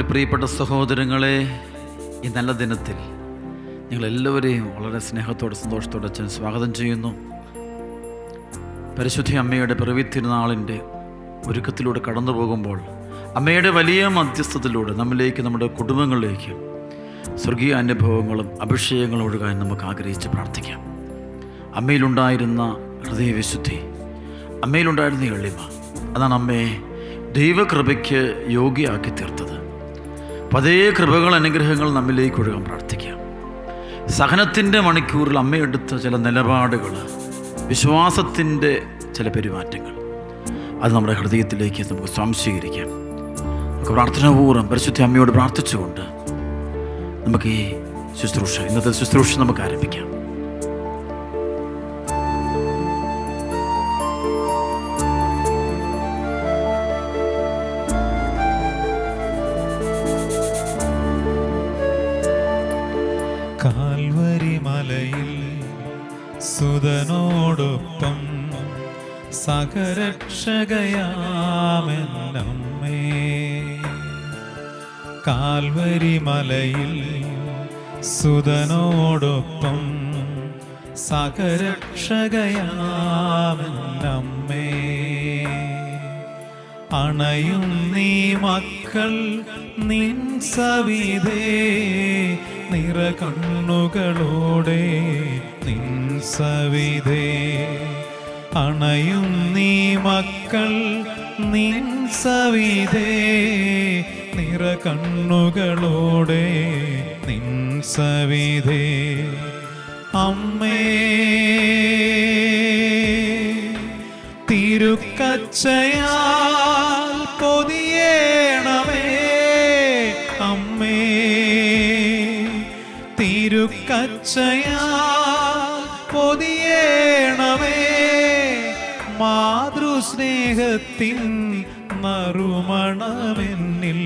പ്രിയപ്പെട്ട സഹോദരങ്ങളെ, ഈ നല്ല ദിനത്തിൽ നിങ്ങളെല്ലാവരെയും വളരെ സ്നേഹത്തോടെ സന്തോഷത്തോടെ അച്ഛൻ സ്വാഗതം ചെയ്യുന്നു. പരിശുദ്ധ അമ്മയുടെ പിറവി തിരുനാളിൻ്റെ ഒരുക്കത്തിലൂടെ കടന്നു പോകുമ്പോൾ അമ്മയുടെ വലിയ മധ്യസ്ഥത്തിലൂടെ നമ്മിലേക്ക്, നമ്മുടെ കുടുംബങ്ങളിലേക്ക് സ്വർഗീയ അനുഭവങ്ങളും അഭിഷേകങ്ങളും ഒഴുകാൻ നമുക്ക് ആഗ്രഹിച്ച് പ്രാർത്ഥിക്കാം. അമ്മയിലുണ്ടായിരുന്ന ഹൃദയവിശുദ്ധി, അമ്മയിലുണ്ടായിരുന്ന എളിമ, അതാണ് അമ്മയെ ദൈവകൃപയ്ക്ക് യോഗ്യയാക്കി തീർത്തത്. അപ്പം അതേ കൃപകൾ, അനുഗ്രഹങ്ങൾ നമ്മിലേക്ക് ഒഴുകാൻ പ്രാർത്ഥിക്കാം. സഹനത്തിൻ്റെ മണിക്കൂറിൽ അമ്മയെടുത്ത ചില നിലപാടുകൾ, വിശ്വാസത്തിൻ്റെ ചില പെരുമാറ്റങ്ങൾ, അത് നമ്മുടെ ഹൃദയത്തിലേക്ക് നമുക്ക് സ്വാംശീകരിക്കാം. നമുക്ക് പ്രാർത്ഥനാപൂർവ്വം പരിശുദ്ധ അമ്മയോട് പ്രാർത്ഥിച്ചുകൊണ്ട് നമുക്ക് ഈ ശുശ്രൂഷ, ഇന്നത്തെ ശുശ്രൂഷ നമുക്ക് ആരംഭിക്കാം. കാൽവരി മലയിൽ സുതനോടൊപ്പം സഹരക്ഷകയാമെന്നമ്മേ, കാൽവരി മലയിൽ സുതനോടൊപ്പം സഹരക്ഷകയാമെന്നമ്മേ, അണയും നീ മക്കൾ നിൻ സവിധേ നിറകണ്ണുകളോടെ നിൻ സവിധേ, അണയും നീ മക്കൾ നിൻ സവിധേ നിറകണ്ണുകളോടെ നിൻ സവിധേ. അമ്മേ, തിരുക്കച്ചയാൽ പൊതിയേണമേ, അമ്മേ തിരുക്കച്ചയാൽ പൊതിയേണമേ, മാതൃസ്നേഹത്തിൻ നറുമണമെന്നിൽ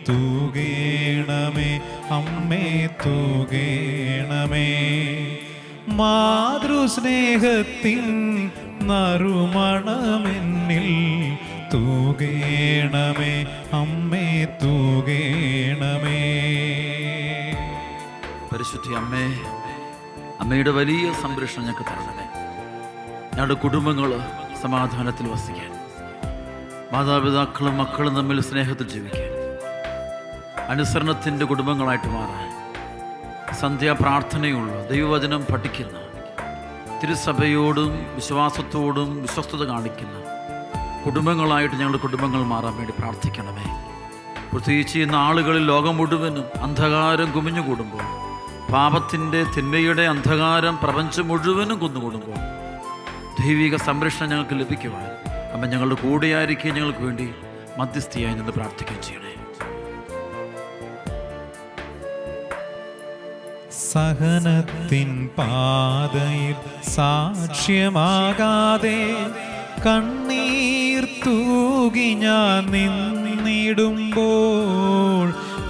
തൂകേണമേ, അമ്മേ തൂകേണമേ, മാതൃസ്നേഹത്തിൻ നറുമണമെന്നിൽ തൂകേണമേ, അമ്മേ തൂകേണമേ. പരിശുദ്ധ അമ്മേ, അമ്മയുടെ വലിയ സംരക്ഷണം ഞങ്ങൾക്ക് തരണമേ. ഞങ്ങളുടെ കുടുംബങ്ങൾ സമാധാനത്തിൽ വസിക്കാൻ, മാതാപിതാക്കളും മക്കളും തമ്മിൽ സ്നേഹത്തിൽ ജീവിക്കാൻ, അനുസരണത്തിൻ്റെ കുടുംബങ്ങളായിട്ട് മാറാൻ, സന്ധ്യാപ്രാർത്ഥനയുള്ള ദൈവവചനം പഠിക്കുന്ന, തിരുസഭയോടും വിശ്വാസത്തോടും വിശ്വസ്തത കാണിക്കുന്ന കുടുംബങ്ങളായിട്ട് ഞങ്ങളുടെ കുടുംബങ്ങൾ മാറാൻ വേണ്ടി പ്രാർത്ഥിക്കണമേ. പ്രത്യേകിച്ച് ഈ നാളുകളിൽ ലോകം മുഴുവനും അന്ധകാരം കുമിഞ്ഞുകൂടുമ്പോൾ, പാപത്തിൻ്റെ തിന്മയുടെ അന്ധകാരം പ്രപഞ്ചം മുഴുവനും കുന്നുകൂടുമ്പോൾ ദൈവിക സംരക്ഷണം ഞങ്ങൾക്ക് ലഭിക്കുവാൻ അമ്മ ഞങ്ങളുടെ കൂടെയായിരിക്കും, ഞങ്ങൾക്ക് വേണ്ടി മധ്യസ്ഥയായി നിന്ന് പ്രാർത്ഥിക്കുകയും ചെയ്യണേ. സഹനത്തിൻ പാതയിൽ സാക്ഷ്യമാകാതെ കണ്ണീർ തൂകി ഞാൻ നിന്നിടുമ്പോൾ,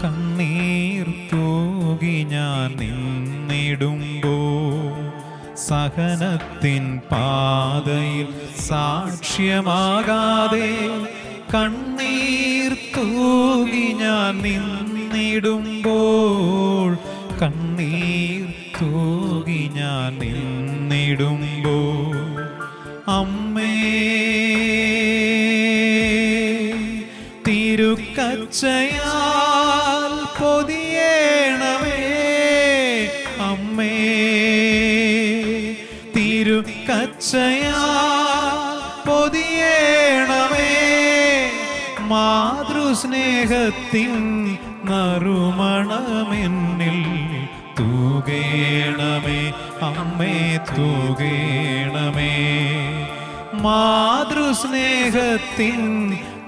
കണ്ണീർ തൂകി ഞാൻ നിന്നിടുമ്പോൾ, സഹനത്തിൻ പാതയിൽ സാക്ഷ്യമാകാതെ കണ്ണീർ തൂകി ഞാൻ നിന്നിടുമ്പോൾ, കണ്ണീർ തൂകി ഞാൻ നിന്നിടുമ്പോൾ, അമ്മേ തിരുക്കച്ചയാൽ പൊതിയേണമേ, അമ്മേ തിരുക്കച്ചയാൽ പൊതിയേണമേ, മാതൃസ്നേഹത്തിൻ നറുമണമെന്നിൽ തൂകേണമേ, അമ്മേ തൂകേണമേ, മാതൃസ്നേഹത്തിൻ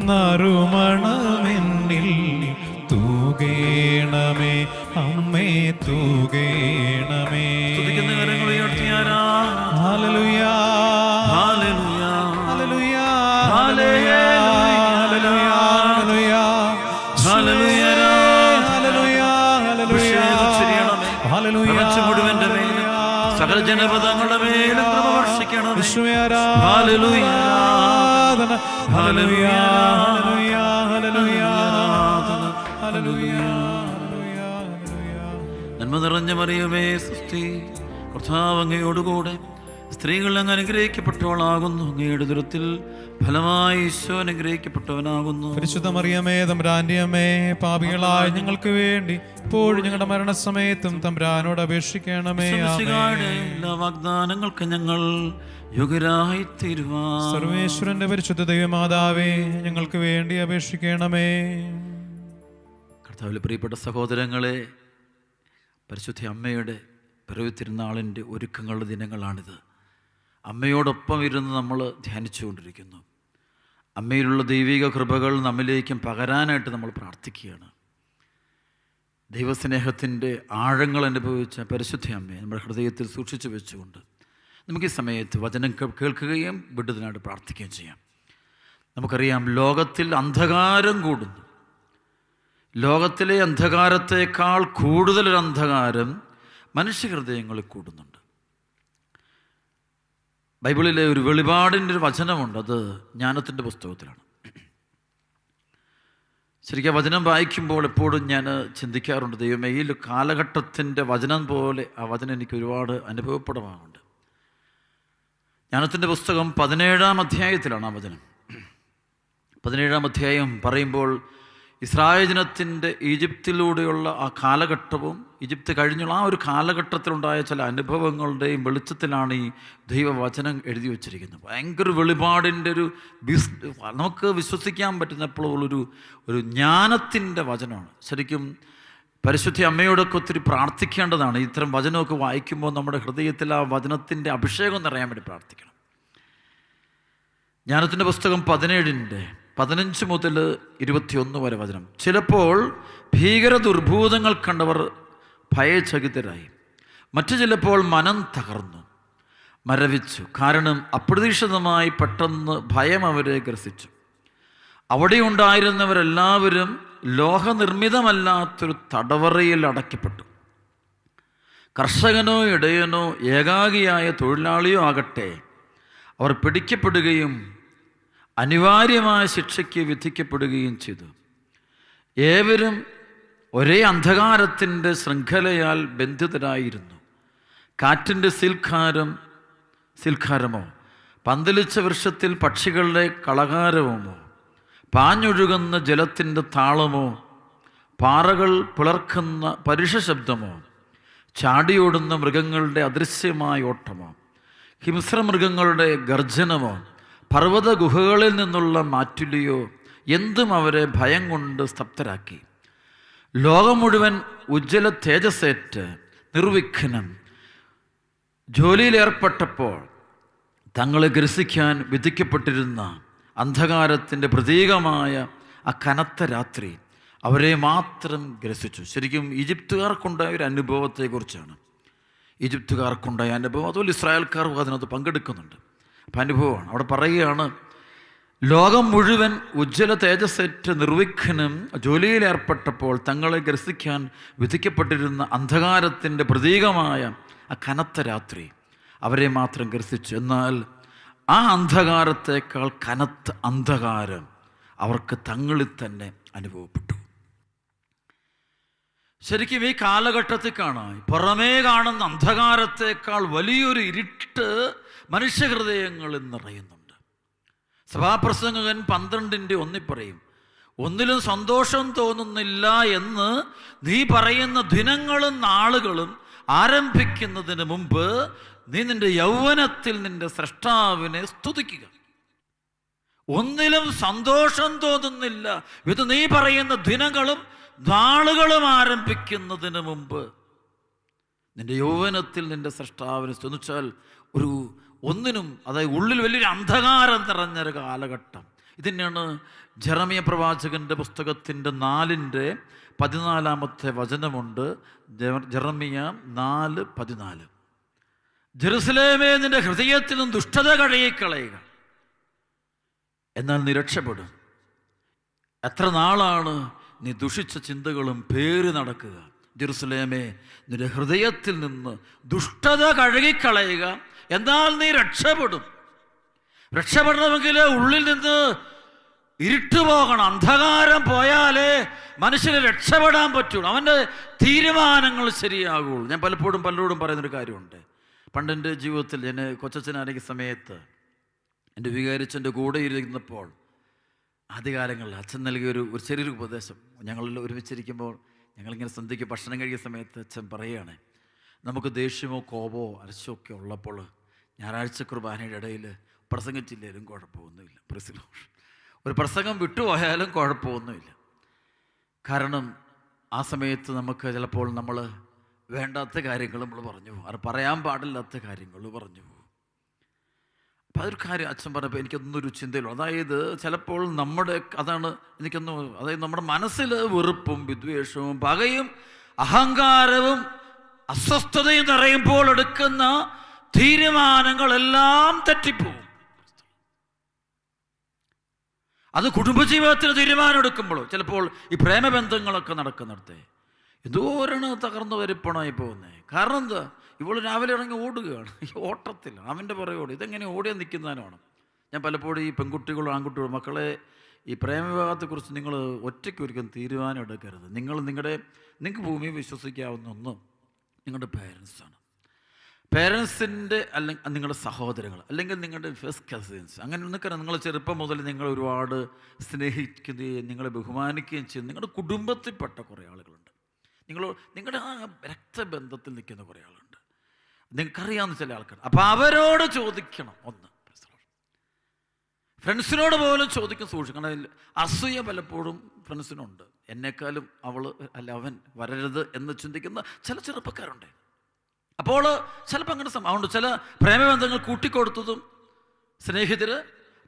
നറുമണമെന്നിൽ തൂകേണമേ, അമ്മേ തൂകേണമേ. ഹല്ലേലൂയ, ഹല്ലേലൂയ, ഹല്ലേലൂയ, ഹല്ലേലൂയ, ഹല്ലേലൂയ, ഹല്ലേലൂയ, ഹല്ലേലൂയ, മുഴുവന്റെ മേലും സകല ജനപദങ്ങളുടെ മേലും കൃപ വർഷിക്കണം. ഹല്ലേലൂയ, ഹല്ലേലൂയ, ഹല്ലേലൂയ, ഹല്ലേലൂയ, നന്മ നിറഞ്ഞ മറിയമേ സ്വസ്തി, കർത്താവ് അങ്ങയോടുകൂടെ സ്ത്രീകൾ അങ്ങ് അനുഗ്രഹിക്കപ്പെട്ടവളാകുന്നു. അങ്ങയുടെ ദുരത്തിൽ ഫലമായി ഈശോ അനുഗ്രഹിക്കപ്പെട്ടവനാകുന്നു. പരിശുദ്ധ മറിയമേ തമ്പുരാന്റെ അമ്മേ, പാപികളായ ഞങ്ങൾക്ക് വേണ്ടി ഇപ്പോഴും ഞങ്ങളുടെ മരണസമയത്തും തമ്പുരാനോട് അപേക്ഷിക്കണമേ. എല്ലാ വാഗ്ദാനങ്ങൾക്ക് ഞങ്ങൾ യോഗ്യരായി തീരുവാൻ സർവേശ്വരന്റെ പരിശുദ്ധ ദൈവമാതാവേ, ഞങ്ങൾക്ക് വേണ്ടി അപേക്ഷിക്കണമേ. കർത്താവിൽ പ്രിയപ്പെട്ട സഹോദരങ്ങളെ, പരിശുദ്ധ അമ്മയുടെ പിറവി തിരുനാളിൻ്റെ ഒരുക്കങ്ങളുടെ ദിനങ്ങളാണിത്. അമ്മയോടൊപ്പം ഇരുന്ന് നമ്മൾ ധ്യാനിച്ചുകൊണ്ടിരിക്കുന്നു. അമ്മയിലുള്ള ദൈവിക കൃപകൾ നമ്മിലേക്കും പകരാനായിട്ട് നമ്മൾ പ്രാർത്ഥിക്കുകയാണ്. ദൈവസ്നേഹത്തിൻ്റെ ആഴങ്ങൾ അനുഭവിച്ച പരിശുദ്ധ അമ്മയെ നമ്മുടെ ഹൃദയത്തിൽ സൂക്ഷിച്ചു വെച്ചുകൊണ്ട് നമുക്ക് ഈ സമയത്ത് വചനം കേൾക്കുകയും വിടുതലായിട്ട് പ്രാർത്ഥിക്കുകയും ചെയ്യാം. നമുക്കറിയാം, ലോകത്തിൽ അന്ധകാരം കൂടുന്നു. ലോകത്തിലെ അന്ധകാരത്തേക്കാൾ കൂടുതലൊരു അന്ധകാരം മനുഷ്യഹൃദയങ്ങളിൽ കൂടുന്നുണ്ട്. ബൈബിളിലെ ഒരു വെളിപാടിൻ്റെ ഒരു വചനമുണ്ട്, അത് ജ്ഞാനത്തിൻ്റെ പുസ്തകത്തിലാണ്. ശരിക്കും വചനം വായിക്കുമ്പോൾ എപ്പോഴും ഞാൻ ചിന്തിക്കാറുണ്ട്, ദൈവമേ, ഈ കാലഘട്ടത്തിൻ്റെ വചനം പോലെ ആ വചനം എനിക്ക് ഒരുപാട് അനുഭവപ്പെടുവാറുണ്ട്. ജ്ഞാനത്തിൻ്റെ പുസ്തകം 17-ാം അധ്യായത്തിലാണ് ആ വചനം. 17-ാം അധ്യായം പറയുമ്പോൾ ഇസ്രായേൽ ജനത്തിൻ്റെ ഈജിപ്തിലൂടെയുള്ള ആ കാലഘട്ടവും ഈജിപ്ത് കഴിഞ്ഞുള്ള ആ ഒരു കാലഘട്ടത്തിലുണ്ടായ ചില അനുഭവങ്ങളുടെയും വെളിച്ചത്തിലാണ് ഈ ദൈവവചനം എഴുതി വച്ചിരിക്കുന്നത്. ഭയങ്കര വെളിപാടിൻ്റെ ഒരു നമുക്ക് വിശ്വസിക്കാൻ പറ്റുന്നപ്പോഴൊരു ജ്ഞാനത്തിൻ്റെ വചനമാണ്. ശരിക്കും പരിശുദ്ധ അമ്മയോടൊക്കെ ഒത്തിരി പ്രാർത്ഥിക്കേണ്ടതാണ്. ഇത്തരം വചനമൊക്കെ വായിക്കുമ്പോൾ നമ്മുടെ ഹൃദയത്തിൽ ആ വചനത്തിൻ്റെ അഭിഷേകം നിറയാൻ വേണ്ടി പ്രാർത്ഥിക്കണം. ജ്ഞാനത്തിൻ്റെ പുസ്തകം 17-ന്റെ 15 മുതൽ 21 വരെ വചനം. ചിലപ്പോൾ ഭീകര ദുർഭൂതങ്ങൾ കണ്ടവർ ഭയചകിതരായി, മറ്റു ചിലപ്പോൾ മനം തകർന്നു മരവിച്ചു. കാരണം അപ്രതീക്ഷിതമായി പെട്ടെന്ന് ഭയം അവരെ ഗ്രസിച്ചു. അവിടെ ഉണ്ടായിരുന്നവരെല്ലാവരും ലോഹനിർമ്മിതമല്ലാത്തൊരു തടവറയിൽ അടയ്ക്കപ്പെട്ടു. കർഷകനോ ഇടയനോ ഏകാഗിയായ തൊഴിലാളിയോ ആകട്ടെ, അവർ പിടിക്കപ്പെടുകയും അനിവാര്യമായ ശിക്ഷയ്ക്ക് വിധിക്കപ്പെടുകയും ചെയ്തു. ഏവരും ഒരേ അന്ധകാരത്തിൻ്റെ ശൃംഖലയാൽ ബന്ധിതരായിരുന്നു. കാറ്റിൻ്റെ സിൽക്കാരമോ പന്തലിച്ച വൃക്ഷത്തിൽ പക്ഷികളുടെ കളകാരവുമോ പാഞ്ഞൊഴുകുന്ന ജലത്തിൻ്റെ താളമോ പാറകൾ പിളർക്കുന്ന പരുഷ ശബ്ദമോ ചാടിയോടുന്ന മൃഗങ്ങളുടെ അദൃശ്യമായ ഓട്ടമോ ഹിംസ്രമൃഗങ്ങളുടെ ഗർജനമോ പർവ്വത ഗുഹകളിൽ നിന്നുള്ള മാറ്റുലിയോ എന്തും അവരെ ഭയം കൊണ്ട് സ്തബ്ധരാക്കി. ലോകം മുഴുവൻ ഉജ്ജ്വല തേജസ്സേറ്റ് നിർവിഘ്നം ജോലിയിലേർപ്പെട്ടപ്പോൾ തങ്ങളെ ഗ്രസിക്കാൻ വിധിക്കപ്പെട്ടിരുന്ന അന്ധകാരത്തിൻ്റെ പ്രതീകമായ ആ കനത്ത രാത്രി അവരെ മാത്രം ഗ്രസിച്ചു. ശരിക്കും ഈജിപ്തുകാർക്കുണ്ടായ ഒരു അനുഭവത്തെക്കുറിച്ചാണ്. ഈജിപ്തുകാർക്കുണ്ടായ അനുഭവം, അതുപോലെ ഇസ്രായേൽക്കാർക്കും അതിനകത്ത് പങ്കെടുക്കുന്നുണ്ട്. അപ്പം അനുഭവമാണ്. അവിടെ പറയുകയാണ്, ലോകം മുഴുവൻ ഉജ്ജ്വല തേജസ്സേറ്റ് നിർവിഘ്നം ജോലിയിലേർപ്പെട്ടപ്പോൾ തങ്ങളെ ഗ്രസിക്കാൻ വിധിക്കപ്പെട്ടിരുന്ന അന്ധകാരത്തിൻ്റെ പ്രതീകമായ ആ കനത്ത രാത്രി അവരെ മാത്രം ഗ്രസിച്ചു. എന്നാൽ ആ അന്ധകാരത്തേക്കാൾ കനത്ത അന്ധകാരം അവർക്ക് തങ്ങളിൽ തന്നെ അനുഭവപ്പെട്ടു. ശരിക്കും ഈ കാലഘട്ടത്തിൽ കാണാൻ പുറമേ കാണുന്ന അന്ധകാരത്തേക്കാൾ വലിയൊരു ഇരുട്ട് മനുഷ്യഹൃദയങ്ങളിൽ നിറയുന്നുണ്ട്. സഭാപ്രസംഗകൻ 12:1 പറയും, ഒന്നിലും സന്തോഷം തോന്നുന്നില്ല എന്ന് നീ പറയുന്ന ദിനങ്ങളും നാളുകളും ആരംഭിക്കുന്നതിന് മുമ്പ് നീ നിന്റെ യൗവനത്തിൽ നിന്റെ സ്രഷ്ടാവിനെ സ്തുതിക്കുക. ഒന്നിലും സന്തോഷം തോന്നുന്നില്ല ഇത് നീ പറയുന്ന ദിനങ്ങളും നാളുകളും ആരംഭിക്കുന്നതിന് മുമ്പ് നിന്റെ യൗവനത്തിൽ നിന്റെ സ്രഷ്ടാവിനെ സ്തുതിച്ചാൽ ഒന്നിനും, അതായത് ഉള്ളിൽ വലിയൊരു അന്ധകാരം നിറഞ്ഞൊരു കാലഘട്ടം. ഇതിനെയാണ് ജെറമിയ പ്രവാചകന്റെ പുസ്തകത്തിൻ്റെ 4:14 വചനമുണ്ട്. ജെറമിയ 4:14, ജെറുസലേമേ നിന്റെ ഹൃദയത്തിൽ നിന്ന് ദുഷ്ടത കഴുകിക്കളയുക, എന്നാൽ നീ രക്ഷപ്പെടും. എത്ര നാളാണ് നീ ദുഷിച്ച ചിന്തകളും പേര് നടക്കുക? ജെറുസലേമേ നിന്റെ ഹൃദയത്തിൽ നിന്ന് ദുഷ്ടത കഴുകിക്കളയുക, എന്നാൽ നീ രക്ഷപ്പെടും. രക്ഷപ്പെടണമെങ്കിൽ ഉള്ളിൽ നിന്ന് ഇരുട്ട് പോകണം, അന്ധകാരം പോയാലേ മനുഷ്യന് രക്ഷപ്പെടാൻ പറ്റുള്ളൂ, അവൻ്റെ തീരുമാനങ്ങൾ ശരിയാകുള്ളൂ. ഞാൻ പലപ്പോഴും പലരോടും പറയുന്നൊരു കാര്യമുണ്ട്. പണ്ട് എൻ്റെ ജീവിതത്തിൽ ഞാൻ കൊച്ചച്ഛനായിരിക്കുന്ന സമയത്ത് എൻ്റെ വികാരിച്ചൻ്റെ കൂടെ ഇരുന്നപ്പോൾ ആദ്യകാലങ്ങളിൽ അച്ഛൻ നൽകിയ ഒരു ചെറിയൊരു ഉപദേശം. ഞങ്ങളിൽ ഒരുമിച്ചിരിക്കുമ്പോൾ ഞങ്ങളിങ്ങനെ സന്ധ്യയ്ക്ക് ഭക്ഷണം കഴിക്കുന്ന സമയത്ത് അച്ഛൻ പറയുകയാണ്, നമുക്ക് ദേഷ്യമോ കോപമോ അരശോ ഒക്കെ ഉള്ളപ്പോൾ ഞായറാഴ്ച കുർബാനയുടെ ഇടയിൽ പ്രസംഗിച്ചില്ലേലും കുഴപ്പമൊന്നുമില്ല, ഒരു പ്രസംഗം വിട്ടുപോയാലും കുഴപ്പമൊന്നുമില്ല. കാരണം ആ സമയത്ത് നമുക്ക് ചിലപ്പോൾ നമ്മൾ വേണ്ടാത്ത കാര്യങ്ങൾ നമ്മൾ പറഞ്ഞു പോകും, അത് പറയാൻ പാടില്ലാത്ത കാര്യങ്ങൾ പറഞ്ഞു പോകും. അപ്പം അതൊരു കാര്യം അച്ഛൻ പറഞ്ഞപ്പോൾ എനിക്കൊന്നൊരു ചിന്തയിലും, അതായത് ചിലപ്പോൾ അതായത് നമ്മുടെ മനസ്സിൽ വെറുപ്പും വിദ്വേഷവും പകയും അഹങ്കാരവും അസ്വസ്ഥതയും നിറയുമ്പോൾ എടുക്കുന്ന തീരുമാനങ്ങളെല്ലാം തെറ്റിപ്പോവും. അത് കുടുംബജീവിതത്തിന് തീരുമാനം എടുക്കുമ്പോൾ ചിലപ്പോൾ ഈ പ്രേമബന്ധങ്ങളൊക്കെ നടക്കുന്നിടത്തെ എന്തോരാണ് തകർന്നു വരിപ്പണമായി പോകുന്നത്. കാരണം എന്താ, ഇവൾ രാവിലെ ഇറങ്ങി ഓടുകയാണ്, ഈ ഓട്ടത്തിൽ അവൻ്റെ പുറകെ ഓടി, ഇതെങ്ങനെ ഓടിയാൽ നിൽക്കുന്നതിനാണ്. ഞാൻ പലപ്പോഴും ഈ പെൺകുട്ടികളും ആൺകുട്ടികളും മക്കളെ, ഈ പ്രേമവിവാഹത്തെക്കുറിച്ച് നിങ്ങൾ ഒറ്റയ്ക്ക് ഒരിക്കലും തീരുമാനം എടുക്കരുത്. നിങ്ങൾക്ക് ഭൂമിയെ വിശ്വസിക്കാവുന്ന ഒന്ന് നിങ്ങളുടെ പേരൻസാണ്. പേരൻസിൻ്റെ അല്ലെങ്കിൽ നിങ്ങളുടെ സഹോദരങ്ങൾ, അല്ലെങ്കിൽ നിങ്ങളുടെ ഫസ്റ്റ് കസിൻസ്, അങ്ങനെ നിൽക്കണം. നിങ്ങൾ ചെറുപ്പം മുതൽ നിങ്ങൾ ഒരുപാട് സ്നേഹിക്കുകയും നിങ്ങളെ ബഹുമാനിക്കുകയും ചെയ്യുന്ന നിങ്ങളുടെ കുടുംബത്തിൽപ്പെട്ട കുറേ ആളുകളുണ്ട്. നിങ്ങളുടെ ആ രക്തബന്ധത്തിൽ നിൽക്കുന്ന കുറേ ആളുണ്ട്, നിങ്ങൾക്കറിയാവുന്ന ചില ആൾക്കാർ. അപ്പം അവരോട് ചോദിക്കണം. ഒന്ന് ഫ്രണ്ട്സിനോട് പോലും ചോദിക്കാൻ സൂക്ഷിക്കണം. അസൂയ പലപ്പോഴും ഫ്രണ്ട്സിനുണ്ട്. എന്നെക്കാളും അവൻ വരരുത് എന്ന് ചിന്തിക്കുന്ന ചില ചെറുപ്പക്കാരുണ്ട്. അപ്പോൾ ചിലപ്പോൾ അങ്ങനെ അതുകൊണ്ട് ചില പ്രേമബന്ധങ്ങൾ കൂട്ടിക്കൊടുത്തതും സ്നേഹിതർ,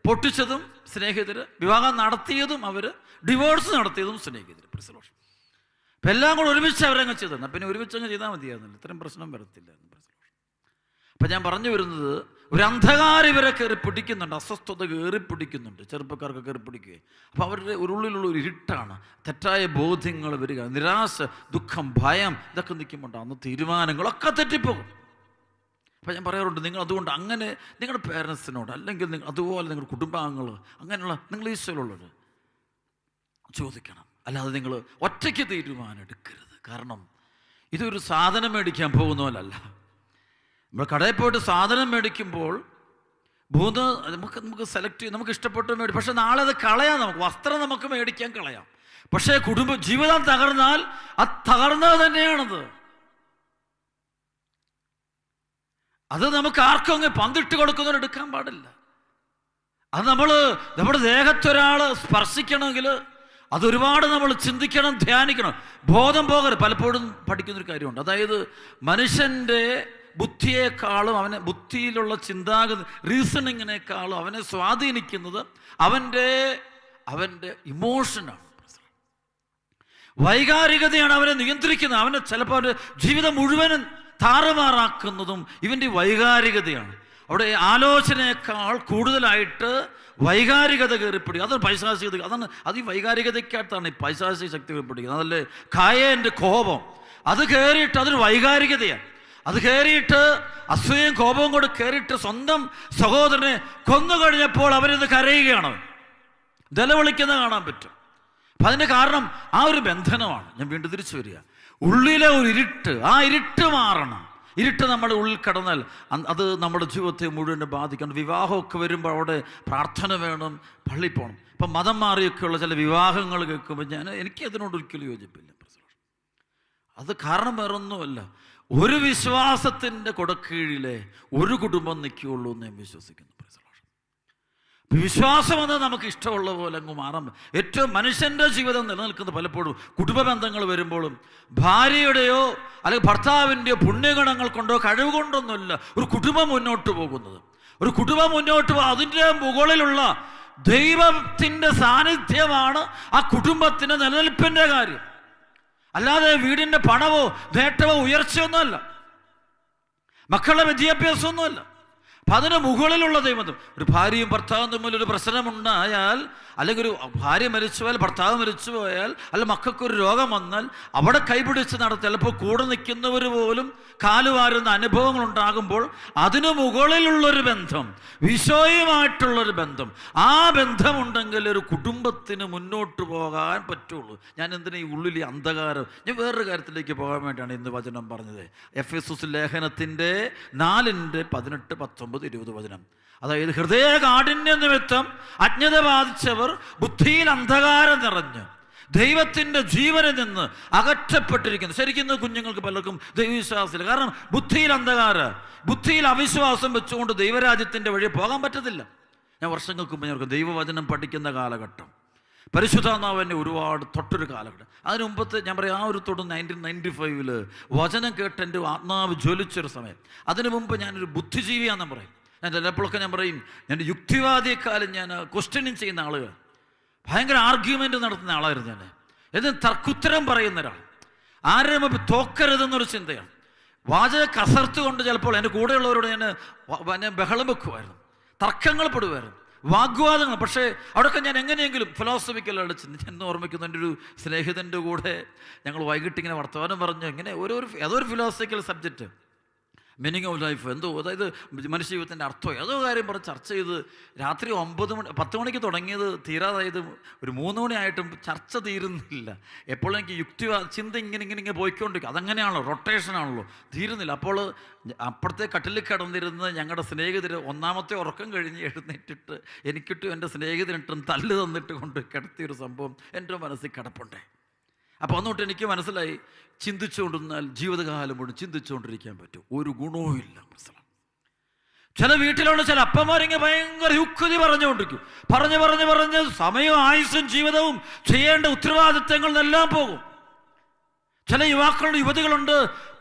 പൊട്ടിച്ചതും സ്നേഹിതർ, വിവാഹം നടത്തിയതും അവർ, ഡിവോഴ്സ് നടത്തിയതും സ്നേഹിതർ. പ്രസലോഷം അപ്പം എല്ലാം കൂടെ ഒരുമിച്ച് അവരങ്ങ് ചെയ്തു. പിന്നെ ഒരുമിച്ചങ്ങ് ചെയ്താൽ മതിയായിരുന്നില്ല, ഇത്രയും പ്രശ്നം വരത്തില്ല. അപ്പം ഞാൻ പറഞ്ഞു വരുന്നത്, ഒരു അന്ധകാരം ഇവരെ കയറി പിടിക്കുന്നുണ്ട്, അസ്വസ്ഥത കയറി പിടിക്കുന്നുണ്ട്, ചെറുപ്പക്കാർക്ക് കയറി പിടിക്കുകയും. അപ്പോൾ അവരുടെ ഉള്ളിലുള്ള ഒരു ഇരുട്ടാണ്, തെറ്റായ ബോധ്യങ്ങൾ വരിക, നിരാശ, ദുഃഖം, ഭയം, ഇതൊക്കെ നിൽക്കുമ്പോൾ അന്ന് തീരുമാനങ്ങളൊക്കെ തെറ്റിപ്പോകും. അപ്പം ഞാൻ പറയാറുണ്ട്, നിങ്ങൾ അതുകൊണ്ട് അങ്ങനെ നിങ്ങളുടെ പേരൻസിനോട്, അല്ലെങ്കിൽ അതുപോലെ നിങ്ങളുടെ കുടുംബാംഗങ്ങൾ, അങ്ങനെയുള്ള നിങ്ങൾ ഈശ്വരമുള്ളത് ചോദിക്കണം. അല്ലാതെ നിങ്ങൾ ഒറ്റയ്ക്ക് തീരുമാനം എടുക്കരുത്. കാരണം ഇതൊരു സാധനം മേടിക്കാൻ പോകുന്ന പോലല്ല. നമ്മൾ കടയിൽ പോയിട്ട് സാധനം മേടിക്കുമ്പോൾ നമുക്ക് സെലക്ട് ചെയ്ത് നമുക്ക് ഇഷ്ടപ്പെട്ട് മേടിക്കും. പക്ഷെ നാളെ അത് കളയാം, നമുക്ക് വസ്ത്രം നമുക്ക് മേടിക്കാൻ കളയാം. പക്ഷേ ജീവിതം തകർന്നാൽ അത് തകർന്നത് തന്നെയാണത്. അത് നമുക്ക് ആർക്കും അങ്ങ് പന്തിട്ട് കൊടുക്കുന്നവർ എടുക്കാൻ പാടില്ല. അത് നമ്മുടെ ദേഹത്തൊരാൾ സ്പർശിക്കണമെങ്കിൽ അതൊരുപാട് നമ്മൾ ചിന്തിക്കണം, ധ്യാനിക്കണം, ബോധം പോകരുത്. പലപ്പോഴും പഠിക്കുന്നൊരു കാര്യമുണ്ട്, അതായത് മനുഷ്യൻ്റെ ബുദ്ധിയേക്കാളും ബുദ്ധിയിലുള്ള ചിന്താഗതി, റീസണിങ്ങിനേക്കാളും അവനെ സ്വാധീനിക്കുന്നത് അവൻ്റെ ഇമോഷനാണ്, വൈകാരികതയാണ് അവനെ നിയന്ത്രിക്കുന്നത്. അവനെ ചിലപ്പോൾ അവൻ്റെ ജീവിതം മുഴുവനും താറുമാറാക്കുന്നതും ഇവൻ്റെ വൈകാരികതയാണ്. അവിടെ ആലോചനയേക്കാൾ കൂടുതലായിട്ട് വൈകാരികത കയറിപ്പിടിക്കുക. അതാണ് പൈശാചികത. അത് ഈ വൈകാരികതയ്ക്കകത്താണ് ഈ പൈശാചിക ശക്തി കയറിപ്പിടിക്കുന്നത്. അതല്ലേ കായേൻ്റെ കോപം, അത് കയറിയിട്ട് അതൊരു വൈകാരികതയാണ്. അത് കയറിയിട്ട് അസൂയയും കോപവും കൂടെ കയറിയിട്ട് സ്വന്തം സഹോദരനെ കൊന്നു കഴിഞ്ഞപ്പോൾ അവരിത് കരയുകയാണ്, നിലവിളിക്കുന്നത് കാണാൻ പറ്റും. അപ്പം അതിൻ്റെ കാരണം ആ ഒരു ബന്ധനമാണ്. ഞാൻ വീണ്ടും തിരിച്ചു വരിക, ഉള്ളിലെ ഒരു ഇരുട്ട്, ആ ഇരുട്ട് മാറണം. ഇരുട്ട് നമ്മുടെ ഉള്ളിൽ കടന്നാൽ അത് നമ്മുടെ ജീവിതത്തെ മുഴുവൻ ബാധിക്കണം. വിവാഹമൊക്കെ വരുമ്പോൾ അവിടെ പ്രാർത്ഥന വേണം, പള്ളിയിൽ പോകണം. ഇപ്പം മതം മാറിയൊക്കെയുള്ള ചില വിവാഹങ്ങൾ കേൾക്കുമ്പോൾ എനിക്ക് അതിനോട് ഒരിക്കലും യോജിപ്പില്ല. അത് കാരണം വേറൊന്നുമല്ല, ഒരു വിശ്വാസത്തിൻ്റെ കൊടക്കീഴിലെ ഒരു കുടുംബം നിൽക്കുകയുള്ളൂ എന്ന് ഞാൻ വിശ്വസിക്കുന്നു. വിശ്വാസം എന്നത് നമുക്ക് ഇഷ്ടമുള്ള പോലെ അങ്ങ് മാറാൻ. ഏറ്റവും മനുഷ്യൻ്റെ ജീവിതം നിലനിൽക്കുന്നത് പലപ്പോഴും കുടുംബ ബന്ധങ്ങൾ വരുമ്പോഴും ഭാര്യയുടെയോ അല്ലെങ്കിൽ ഭർത്താവിൻ്റെയോ പുണ്യഗുണങ്ങൾ കൊണ്ടോ കഴിവ് കൊണ്ടൊന്നുമില്ല ഒരു കുടുംബം മുന്നോട്ട് പോകുന്നത്. ഒരു കുടുംബം മുന്നോട്ട് അതിൻ്റെ മുകളിലുള്ള ദൈവത്തിൻ്റെ സാന്നിധ്യമാണ് ആ കുടുംബത്തിൻ്റെ നിലനിൽപ്പിൻ്റെ കാര്യം. അല്ലാതെ വീടിൻ്റെ പണമോ നേട്ടമോ ഉയർച്ചയൊന്നുമല്ല, മക്കളുടെ വിദ്യാഭ്യാസമൊന്നുമല്ല. അപ്പം അതിന് മുകളിലുള്ള ദൈവബന്ധം. ഒരു ഭാര്യയും ഭർത്താവും തമ്മിൽ ഒരു പ്രശ്നമുണ്ടായാൽ, അല്ലെങ്കിൽ ഒരു ഭാര്യ മരിച്ചു പോയാൽ, ഭർത്താവ് മരിച്ചു പോയാൽ, അല്ല മക്കൾക്കൊരു രോഗം വന്നാൽ അവിടെ കൈപിടിച്ച് നടത്തി ചിലപ്പോൾ കൂടെ നിൽക്കുന്നവർ പോലും കാലുവാരുന്ന അനുഭവങ്ങൾ ഉണ്ടാകുമ്പോൾ അതിന് മുകളിലുള്ളൊരു ബന്ധം, ഈശോയുമായിട്ടുള്ളൊരു ബന്ധം, ആ ബന്ധമുണ്ടെങ്കിൽ ഒരു കുടുംബത്തിന് മുന്നോട്ട് പോകാൻ പറ്റുള്ളൂ. ഞാൻ എന്തിനാ ഈ ഉള്ളിൽ അന്ധകാരം? ഞാൻ വേറൊരു കാര്യത്തിലേക്ക് പോകാൻ വേണ്ടിയാണ് ഇന്ന് വചനം പറഞ്ഞത്. എഫെസോസ് ലേഖനത്തിൻ്റെ 4:18-19-20 വചനം. അതായത് ഹൃദയകാഠിന്യ നിമിത്തം അജ്ഞത ബാധിച്ചവർ ബുദ്ധിയിൽ അന്ധകാരം നിറഞ്ഞ് ദൈവത്തിൻ്റെ ജീവനിൽ നിന്ന് അകറ്റപ്പെട്ടിരിക്കുന്നു. ശരിക്കും കുഞ്ഞുങ്ങൾക്ക് പലർക്കും ദൈവവിശ്വാസമില്ല. കാരണം ബുദ്ധിയിൽ അന്ധകാരം, ബുദ്ധിയിൽ അവിശ്വാസം വെച്ചുകൊണ്ട് ദൈവരാജ്യത്തിൻ്റെ വഴി പോകാൻ പറ്റത്തില്ല. ഞാൻ വർഷങ്ങൾക്ക് മുമ്പ് ഞാൻ ദൈവവചനം പഠിക്കുന്ന കാലഘട്ടം, പരിശുദ്ധാത്മാവിനെ ഒരുപാട് തൊട്ടൊരു കാലഘട്ടം. അതിന് മുമ്പത്തെ ഞാൻ പറയാം, ആ ഒരു 1995 വചനം കേട്ട് എൻ്റെ ആത്മാവ് ജ്വലിച്ചൊരു സമയം. അതിനു മുമ്പ് ഞാനൊരു ബുദ്ധിജീവിയാണെന്ന് പറയും. ഞാൻ ചിലപ്പോഴൊക്കെ ഞാൻ പറയും, ഞാൻ യുക്തിവാദിയെക്കാളും ഞാൻ ക്വസ്റ്റ്യനിങ് ചെയ്യുന്ന ആളുകൾ, ഭയങ്കര ആർഗ്യുമെൻ്റ് നടത്തുന്ന ആളായിരുന്നു ഞാൻ. എന്നിട്ട് തർക്കുത്തരം പറയുന്ന ഒരാൾ, ആരെയും തോക്കരുതെന്നൊരു ചിന്തയാണ്. വാചക കസർത്ത് കൊണ്ട് ചിലപ്പോൾ എൻ്റെ കൂടെയുള്ളവരോട് ഞാൻ ബഹളം വെക്കുമായിരുന്നു, തർക്കങ്ങൾ പെടുമായിരുന്നു, വാഗ്വാദങ്ങൾ. പക്ഷേ അവിടെയൊക്കെ ഞാൻ എങ്ങനെയെങ്കിലും ഫിലോസഫിക്കലാണ് ചിന്തിച്ച്. എന്ന് ഓർമ്മിക്കുന്നു, എൻ്റെ ഒരു സ്നേഹിതൻ്റെ കൂടെ ഞങ്ങൾ വൈകിട്ട് ഇങ്ങനെ വർത്തമാനം പറഞ്ഞു, ഇങ്ങനെ ഏതൊരു philosophical subject, meaning of life എന്തോ, അതായത് മനുഷ്യജീവിതത്തിൻ്റെ അർത്ഥം ഏതോ കാര്യം പറഞ്ഞ് ചർച്ച ചെയ്ത് രാത്രി 10 മണിക്ക് തുടങ്ങിയത് തീരാതായത് ഒരു 3 മണിയായിട്ടും ചർച്ച തീരുന്നില്ല. എപ്പോഴും എനിക്ക് ചിന്ത ഇങ്ങനെ പോയിക്കൊണ്ടിരിക്കും. അതങ്ങനെയാണല്ലോ, റൊട്ടേഷനാണല്ലോ, തീരുന്നില്ല. അപ്പോൾ അപ്പുറത്തെ കട്ടിലിൽ കിടന്നിരുന്ന് ഞങ്ങളുടെ സ്നേഹിതർ ഒന്നാമത്തെ ഉറക്കം കഴിഞ്ഞ് എഴുന്നേറ്റിട്ട് എനിക്കിട്ടും എൻ്റെ സ്നേഹിതനിട്ടും തല്ല് തന്നിട്ട് കൊണ്ട് കിടത്തിയൊരു സംഭവം എൻ്റെ മനസ്സിൽ കിടപ്പുണ്ടേ. അപ്പോൾ അന്നോട്ട് എനിക്ക് മനസ്സിലായി, ചിന്തിച്ചുകൊണ്ടിരുന്നാൽ ജീവിതകാലം മുഴുവൻ ചിന്തിച്ചുകൊണ്ടിരിക്കാൻ പറ്റും, ഒരു ഗുണവും ഇല്ല. മനസ്സിലാവും. ചില വീട്ടിലുള്ള ചില അപ്പന്മാരിങ്ങനെ ഭയങ്കര യുക്തി പറഞ്ഞുകൊണ്ടിരിക്കും, പറഞ്ഞ് സമയവും ആയുസ്സും ജീവിതവും ചെയ്യേണ്ട ഉത്തരവാദിത്തങ്ങളിൽ എല്ലാം പോകും. ചില യുവാക്കളുടെ യുവതികളുണ്ട്,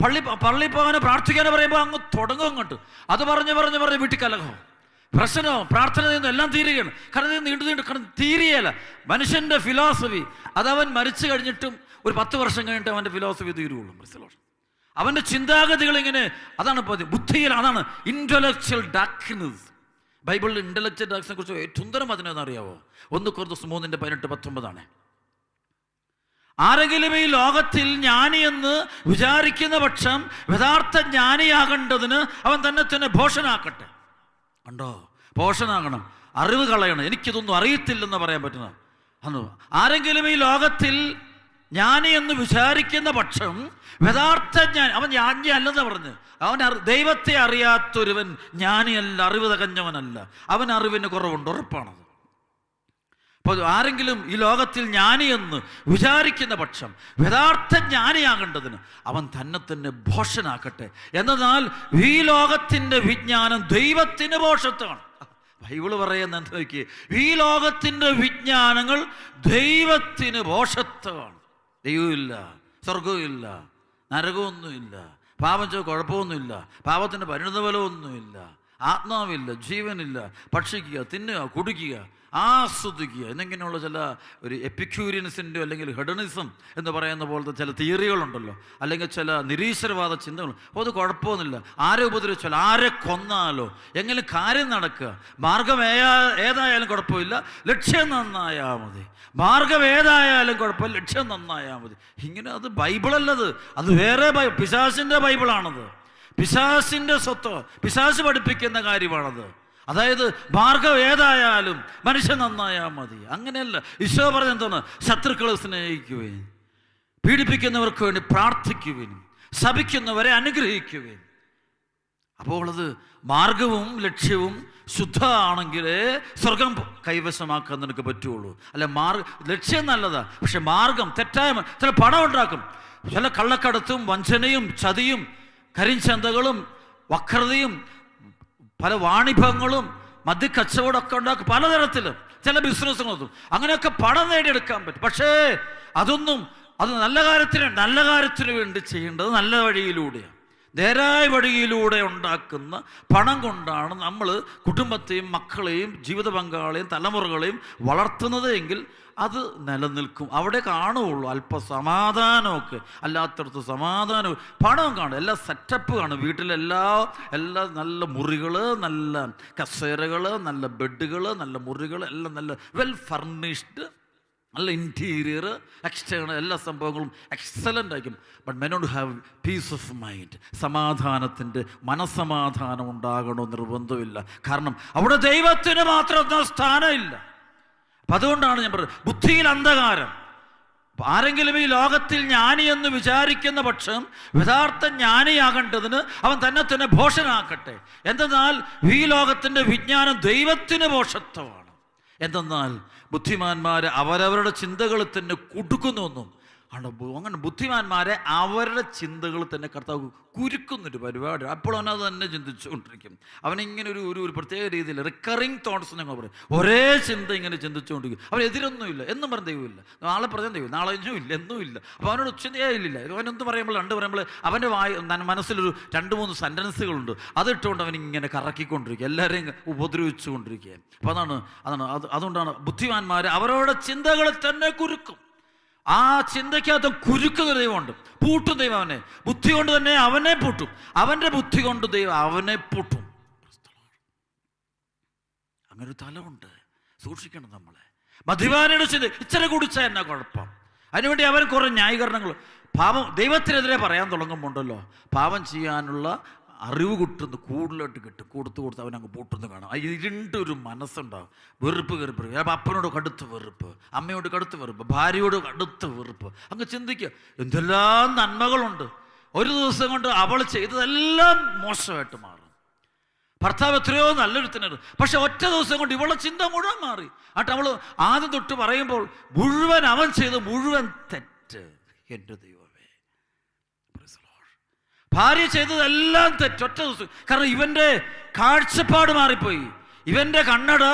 പള്ളി പോകാനോ പ്രാർത്ഥിക്കാനോ പറയുമ്പോൾ അങ്ങ് തുടങ്ങും അങ്ങോട്ട്. അത് പറഞ്ഞ് വീട്ടിൽ കലഹോ പ്രശ്നമോ പ്രാർത്ഥന ചെയ്യുന്ന എല്ലാം തീരുകയാണ്. കാരണം ഇത് നീണ്ടു കാരണം തീരുകയല്ല. മനുഷ്യൻ്റെ ഫിലോസഫി അതവൻ മരിച്ചു കഴിഞ്ഞിട്ടും ഒരു 10 വർഷം കഴിഞ്ഞിട്ട് അവൻ്റെ ഫിലോസഫി തീരുകയുള്ളൂ. മനസ്സിലാവും. അവൻ്റെ ചിന്താഗതികൾ ഇങ്ങനെ, അതാണ് ബുദ്ധിയിൽ, അതാണ് ഇൻ്റലക്ച്വൽ ഡാർക്ക്നെസ്. ബൈബിളിൽ ഇൻ്റലക്ച്വൽ ഡാർക്ക്നെസ്സിനെ കുറിച്ച് ഏറ്റവും സുന്ദരം അതിനെന്ന് അറിയാവോ? 1 കൊരിന്ത്യർ 3:18-19 ആരെങ്കിലും ഈ ലോകത്തിൽ ജ്ഞാനിയെന്ന് വിചാരിക്കുന്ന പക്ഷം യഥാർത്ഥ ജ്ഞാനിയാകേണ്ടതിന് അവൻ തന്നെ ഭോഷനാക്കട്ടെ. ഉണ്ടോ? ഭോഷനാകണം, അറിവ് കളയണം. എനിക്കിതൊന്നും അറിയത്തില്ലെന്ന് പറയാൻ പറ്റുന്ന അന്ന് ആരെങ്കിലും ഈ ലോകത്തിൽ ജ്ഞാനി എന്ന് വിചാരിക്കുന്ന പക്ഷം യഥാർത്ഥ ജ്ഞാനി, അവൻ ജ്ഞാനി അല്ലെന്ന് പറഞ്ഞ്, അവൻ ദൈവത്തെ അറിയാത്തൊരുവൻ ജ്ഞാനിയല്ല, അറിവ് തികഞ്ഞവനല്ല, അവൻ അറിവിന് കുറവുണ്ട്, ഉറപ്പാണത്. അപ്പോൾ ആരെങ്കിലും ഈ ലോകത്തിൽ ജ്ഞാനിയെന്ന് വിചാരിക്കുന്ന പക്ഷം യഥാർത്ഥ ജ്ഞാനിയാകേണ്ടതിന് അവൻ തന്നെ ഭോഷനാക്കട്ടെ. എന്നാൽ ഈ ലോകത്തിൻ്റെ വിജ്ഞാനം ദൈവത്തിന് ഭോഷത്വമാണ്. ബൈബിള് പറയുന്ന എന്താ നോക്കിയേ, ഈ ലോകത്തിൻ്റെ വിജ്ഞാനങ്ങൾ ദൈവത്തിന് ഭോഷത്വമാണ്. ദൈവമില്ല, സ്വർഗവുമില്ല, നരകമൊന്നുമില്ല, പാപം ചെയ്ത കുഴപ്പമൊന്നുമില്ല, പാപത്തിൻ്റെ പരിണതഫലമൊന്നുമില്ല, ആത്മാവില്ല, ജീവനില്ല, ഭക്ഷിക്കുക, തിന്നുക, കുടിക്കുക, ആസ്വദിക്കുക എന്നിങ്ങനെയുള്ള ചില ഒരു എപ്പിക്യൂരിയൻസിൻ്റെ അല്ലെങ്കിൽ ഹെഡണിസം എന്ന് പറയുന്ന പോലത്തെ ചില തിയറികളുണ്ടല്ലോ, അല്ലെങ്കിൽ ചില നിരീശ്വരവാദ ചിന്തകൾ. അപ്പോൾ അത് കുഴപ്പമൊന്നുമില്ല. ആരെ ഉപദ്രവിച്ചാലോ, ആരെ കൊന്നാലോ എങ്ങനെ കാര്യം നടക്കുക, മാർഗം ഏതായാലും കുഴപ്പമില്ല, ലക്ഷ്യം നന്നായാൽ മതി. മാർഗം ഏതായാലും കുഴപ്പമില്ല, ലക്ഷ്യം നന്നായാൽ മതി. ഇങ്ങനെ അത് ബൈബിളല്ലത്, അത് വേറെ പിശാചിൻ്റെ ബൈബിളാണത്. പിശാചിൻ്റെ സ്വത്ത്, പിശാച് പഠിപ്പിക്കുന്ന കാര്യമാണത്. അതായത് മാർഗം ഏതായാലും മനുഷ്യൻ നന്നായാൽ മതി. അങ്ങനെയല്ല. ഈശോ പറഞ്ഞ എന്താണ്? ശത്രുക്കളെ സ്നേഹിക്കുവേൻ, പീഡിപ്പിക്കുന്നവർക്ക് വേണ്ടി പ്രാർത്ഥിക്കുവേൻ, ശപിക്കുന്നവരെ അനുഗ്രഹിക്കുവേൻ. അപ്പോൾ അത് മാർഗവും ലക്ഷ്യവും ശുദ്ധമാണെങ്കിലേ സ്വർഗം കൈവശമാക്കാൻ നിനക്ക് പറ്റുള്ളൂ. അല്ല, ലക്ഷ്യം നല്ലതാ, പക്ഷെ മാർഗം തെറ്റായ, ചില പണം ഉണ്ടാക്കും, ചില കള്ളക്കടത്തും വഞ്ചനയും ചതിയും കരിഞ്ചന്തകളും വക്രതയും പല വാണിഭങ്ങളും മദ്യക്കച്ചവടമൊക്കെ ഉണ്ടാക്കും, പലതരത്തിലും ചില ബിസിനസ് നടത്തും. അങ്ങനെയൊക്കെ പണം നേടിയെടുക്കാൻ പറ്റും. പക്ഷേ അത് നല്ല കാര്യത്തിന് വേണ്ടി ചെയ്യേണ്ടത് നല്ല വഴിയിലൂടെയാണ്. നേരായ വഴിയിലൂടെ ഉണ്ടാക്കുന്ന പണം കൊണ്ടാണ് നമ്മൾ കുടുംബത്തെയും മക്കളെയും ജീവിത പങ്കാളിയെയും തലമുറകളെയും വളർത്തുന്നത് എങ്കിൽ അത് നിലനിൽക്കും. അവിടെ കാണുകയുള്ളൂ അല്പ സമാധാനമൊക്കെ, അല്ലാത്തടത്ത് സമാധാനം. പണവും കാണും, എല്ലാ സെറ്റപ്പ് കാണും. വീട്ടിലെല്ലാ നല്ല മുറികൾ, നല്ല കസേരകൾ, നല്ല ബെഡുകൾ, നല്ല മുറികൾ, എല്ലാം നല്ല വെൽ ഫർണിഷ്ഡ്, നല്ല ഇൻറ്റീരിയർ, എക്സ്റ്റേണൽ, എല്ലാ സംഭവങ്ങളും എക്സലൻ്റ് ആയിരിക്കും. But men don't have peace of mind. സമാധാനത്തിൻ്റെ മനസ്സമാധാനം ഉണ്ടാകണമെന്ന് നിർബന്ധമില്ല. കാരണം അവിടെ ദൈവത്തിന് മാത്രം സ്ഥാനമില്ല. അപ്പം അതുകൊണ്ടാണ് ഞാൻ പറയുന്നത്, ബുദ്ധിയിൽ അന്ധകാരം. ആരെങ്കിലും ഈ ലോകത്തിൽ ജ്ഞാനിയെന്ന് വിചാരിക്കുന്ന പക്ഷം യഥാർത്ഥ ജ്ഞാനിയാകേണ്ടതിന് അവൻ തന്നെ ഭോഷനാക്കട്ടെ. എന്തെന്നാൽ ഈ ലോകത്തിൻ്റെ വിജ്ഞാനം ദൈവത്തിന് ഭോഷത്വമാണ്. എന്തെന്നാൽ ബുദ്ധിമാന്മാരെ അവരവരുടെ ചിന്തകളിൽ തന്നെ കുടുക്കുന്നുവെന്നും അങ്ങനെ ബുദ്ധിമാന്മാരെ അവരുടെ ചിന്തകൾ തന്നെ കർത്താവ് കുരുക്കുന്നൊരു പരിപാടി. അപ്പോൾ അവനത് തന്നെ ചിന്തിച്ചുകൊണ്ടിരിക്കും. അവനിങ്ങനെ ഒരു പ്രത്യേക രീതിയിൽ റിക്കറിങ് തോട്ട്സ് ഞങ്ങൾ പറയും. ഒരേ ചിന്ത ഇങ്ങനെ ചിന്തിച്ചുകൊണ്ടിരിക്കും. അവനെതിരൊന്നുമില്ല, എന്നും പറഞ്ഞ ദൈവമില്ല, നാളെ പറഞ്ഞ ദൈവം, നാളെ ഇല്ല, എന്നുമില്ല. അപ്പോൾ അവനോട് ചിന്തയേ ഇല്ല. അവനെന്ത് പറയുമ്പോൾ പറയുമ്പോൾ അവൻ്റെ മനസ്സിലൊരു 2-3 സെൻറ്റൻസുകളുണ്ട്. അതിട്ടുകൊണ്ട് അവനിങ്ങനെ കറക്കിക്കൊണ്ടിരിക്കുക, എല്ലാവരെയും ഉപദ്രവിച്ചുകൊണ്ടിരിക്കുക. അപ്പോൾ അതുകൊണ്ടാണ് ബുദ്ധിമാന്മാർ അവരവരുടെ ചിന്തകളെ തന്നെ കുരുക്കും. ആ ചിന്തയ്ക്കകത്ത് കുരുക്കുന്ന ദൈവമുണ്ട്, പൂട്ടും ദൈവം അവനെ. ബുദ്ധി കൊണ്ട് തന്നെ അവനെ പൂട്ടും, അവൻ്റെ ബുദ്ധി കൊണ്ട് ദൈവം അവനെ പൂട്ടും. അങ്ങനൊരു തലമുണ്ട്, സൂക്ഷിക്കണം നമ്മളെ. മദ്യപാനിയുടെ ചിന്ത ഇച്ചിരി കുടിച്ചാൽ എന്നാ കുഴപ്പം? അതിനുവേണ്ടി അവൻ കുറേ ന്യായീകരണങ്ങൾ. പാപം ദൈവത്തിനെതിരെ പറയാൻ തുടങ്ങുമ്പോണ്ടല്ലോ, പാപം ചെയ്യാനുള്ള അറിവ് കിട്ടുന്നു കൂടുതലായിട്ട് കിട്ടും. കൊടുത്ത് അവനങ്ങ് പൂട്ടുന്നു കാണാം. ഇരുണ്ടൊരു മനസ്സുണ്ടാവും, വെറുപ്പ് കയറിപ്പ്. അപ്പം അപ്പനോട് കടുത്ത വെറുപ്പ്, അമ്മയോട് കടുത്ത വെറുപ്പ്, ഭാര്യയോട് കടുത്ത വെറുപ്പ്. അങ്ങ് ചിന്തിക്കുക, എന്തെല്ലാം നന്മകളുണ്ട്. ഒരു ദിവസം കൊണ്ട് അവൾ ചെയ്തതെല്ലാം മോശമായിട്ട് മാറും. ഭർത്താവ് എത്രയോ നല്ലൊരുത്തനാണ്, പക്ഷെ ഒറ്റ ദിവസം കൊണ്ട് ഇവളുടെ ചിന്ത മുഴുവൻ മാറി. എന്നിട്ട് അവൾ ആദ്യം തൊട്ട് പറയുമ്പോൾ മുഴുവൻ അവൻ ചെയ്ത് മുഴുവൻ തെറ്റ്. എൻ്റെ ദൈവമേ, ഭാര്യ ചെയ്തതെല്ലാം തെറ്റ് ഒറ്റ ദിവസം. കാരണം ഇവൻ്റെ കാഴ്ചപ്പാട് മാറിപ്പോയി. ഇവൻ്റെ കണ്ണട